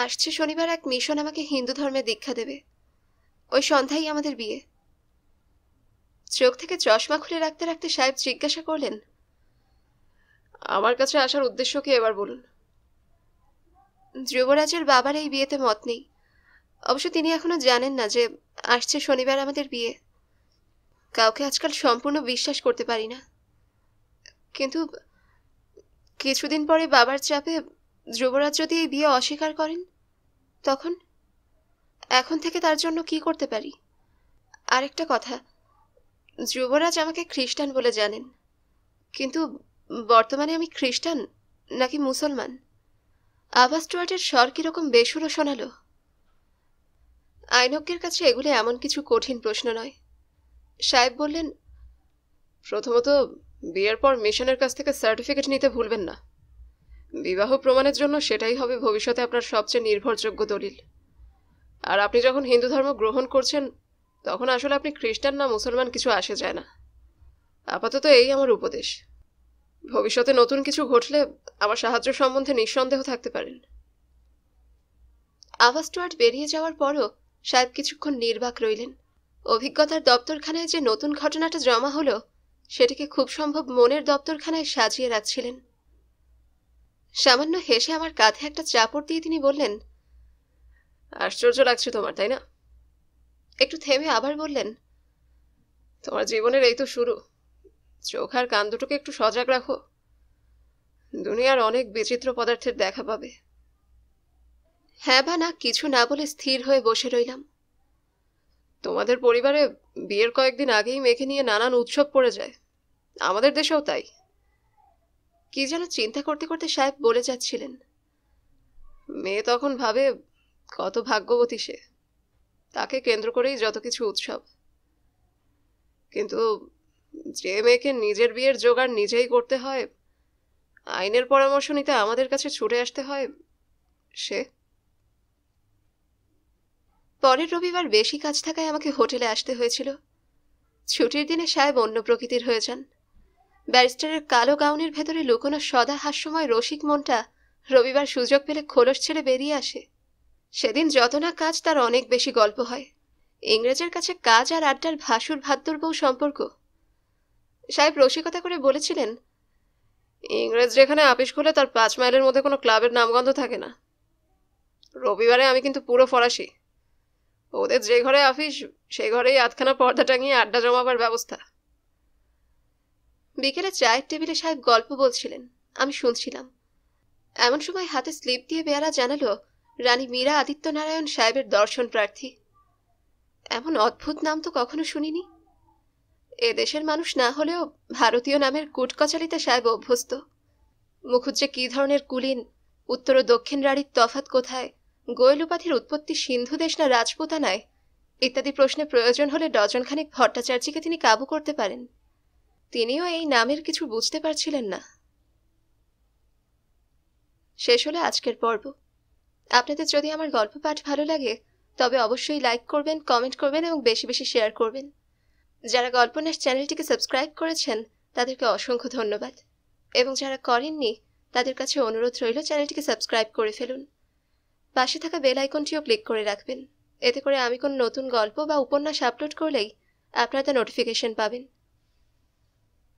আসছে শনিবার এক মিশন আমাকে হিন্দু ধর্মে দীক্ষা দেবে। ওই সন্ধ্যায় আমাদের বিয়ে। চোখ থেকে চশমা খুলে রাখতে রাখতে সাহেব জিজ্ঞাসা করলেন, আমার কাছে আসার উদ্দেশ্য কি এবার বলুন। যুবরাজের বাবার এই বিয়েতে মত নেই। অবশ্য তিনি এখনো জানেন না যে আসছে শনিবার আমাদের বিয়ে। কাউকে আজকাল সম্পূর্ণ বিশ্বাস করতে পারি না। কিন্তু কিছুদিন পরে বাবার চাপে যুবরাজ যদি এই বিয়ে অস্বীকার করেন, তখন এখন থেকে তার জন্য কি করতে পারি? আরেকটা কথা, যুবরাজ আমাকে খ্রিস্টান বলে জানেন, কিন্তু বর্তমানে আমি খ্রিস্টান নাকি মুসলমান? আভা স্টুয়ার্টের স্বর কিরকম বেসুরো শোনালো। আইনজ্ঞের কাছে এগুলো এমন কিছু কঠিন প্রশ্ন নয়। সাহেব বললেন, প্রথমত, বিয়ের পর মিশনের কাছ থেকে সার্টিফিকেট নিতে ভুলবেন না। বিবাহ প্রমাণের জন্য সেটাই হবে ভবিষ্যতে আপনার সবচেয়ে নির্ভরযোগ্য দলিল। আর আপনি যখন হিন্দু ধর্ম গ্রহণ করছেন, তখন আসলে আপনি খ্রিস্টান না মুসলমান কিছু আসে যায় না। আপাতত এই আমার উপদেশ। ভবিষ্যতে নতুন কিছু ঘটলে আমার সাহায্য সম্বন্ধে নিঃসন্দেহ থাকতে পারেন। আভা স্টুয়ার্ট বেরিয়ে যাওয়ার পরও সাহেব কিছুক্ষণ নির্বাক রইলেন। অভিজ্ঞতার দপ্তরখানায় যে নতুন ঘটনাটা জমা হলো, সেটিকে খুব সম্ভব মনের দপ্তরখানায় সাজিয়ে রাখছিলেন। সামান্য হেসে আমার কাঁধে একটা চাপড় দিয়ে তিনি বললেন, আশ্চর্য লাগছে তোমার, তাই না? একটু থেমে আবার বললেন, তোমার জীবনের এই তো শুরু। চোখ আর কান দুটোকে একটু সজাগ রাখো। দুনিয়ার অনেক বিচিত্র পদার্থের দেখা পাবে। হ্যাঁ বা না কিছু না বলে স্থির হয়ে বসে রইলাম। তোমাদের পরিবারে বিয়ের কয়েকদিন আগেই মেয়েকে নিয়ে নানান উৎসব পড়ে যায়। আমাদের দেশেও তাই। কি যেন চিন্তা করতে করতে সাহেব বলে যাচ্ছিলেন, মেয়ে তখন ভাবে কত ভাগ্যবতী সে, তাকে কেন্দ্র করেই যত কিছু উৎসব। কিন্তু যে মেয়েকে নিজের বিয়ের জোগাড় নিজেই করতে হয়, আইনের পরামর্শ নিতে আমাদের কাছে ছুটে আসতে হয়, সে। পরের রবিবার বেশি কাজ থাকায় আমাকে হোটেলে আসতে হয়েছিল। ছুটির দিনে সাহেব অন্য প্রকৃতির হয়ে যান। ব্যারিস্টারের কালো গাউনের ভেতরে লুকোনো সদা হাস্যময় রসিক মনটা রবিবার সুযোগ পেলে খোলস ছেড়ে বেরিয়ে আসে। সেদিন যত না কাজ, তার অনেক বেশি গল্প হয়। ইংরেজের কাছে কাজ আর আড্ডার ভাসুর ভাদ্যর বউ সম্পর্ক। সাহেব রসিকতা করে বলেছিলেন, ইংরেজ যেখানে আপিস খুলে তার 5 মাইলের মধ্যে কোনো ক্লাবের নামগন্ধ থাকে না। রবিবারে আমি কিন্তু পুরো ফরাসি। ওদের যে ঘরে আপিস, সেই ঘরেই আধখানা পর্দা টাঙিয়ে আড্ডা জমাবার ব্যবস্থা। বিকেলে চায়ের টেবিলে সাহেব গল্প বলছিলেন, আমি শুনছিলাম। এমন সময় হাতে স্লিপ দিয়ে বেয়ারা জানালো রানী মীরা আদিত্য নারায়ণ সাহেবের দর্শন প্রার্থী। এমন অদ্ভুত নাম তো কখনো শুনিনি। এ দেশের মানুষ না হলেও ভারতীয় নামের কুটকচালিতে সাহেব অভ্যস্ত। মুখুজ্জে কি ধরনের কুলীন, উত্তর ও দক্ষিণ রাড়ির তফাৎ কোথায়, গোয়েল উপাধির উৎপত্তি সিন্ধু দেশ না রাজপুতানায় ইত্যাদি প্রশ্নে প্রয়োজন হলে ডজনখানেক ভট্টাচার্যকে তিনি কাবু করতে পারেন। তিনিও এই নামের কিছু বুঝতে পারছিলেন না। শেষ হলো আজকের পর্ব। আপনাদের যদি আমার গল্প পাঠ ভালো লাগে, তবে অবশ্যই লাইক করবেন, কমেন্ট করবেন এবং বেশি বেশি শেয়ার করবেন। যারা গল্পন্যাস চ্যানেলটিকে সাবস্ক্রাইব করেছেন, তাদেরকে অসংখ্য ধন্যবাদ। এবং যারা করেননি, তাদের কাছে অনুরোধ রইল চ্যানেলটিকে সাবস্ক্রাইব করে ফেলুন। পাশে থাকা বেল আইকনটিও ক্লিক করে রাখবেন। এতে করে আমি কোনো নতুন গল্প বা উপন্যাস আপলোড করলেই আপনারা তা নোটিফিকেশন পাবেন।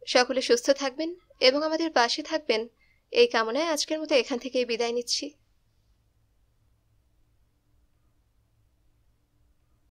সকলে সুস্থ থাকবেন এবং আমাদের পাশে থাকবেন, এই কামনায় আজকের মতো এখান থেকেই বিদায় নিচ্ছি।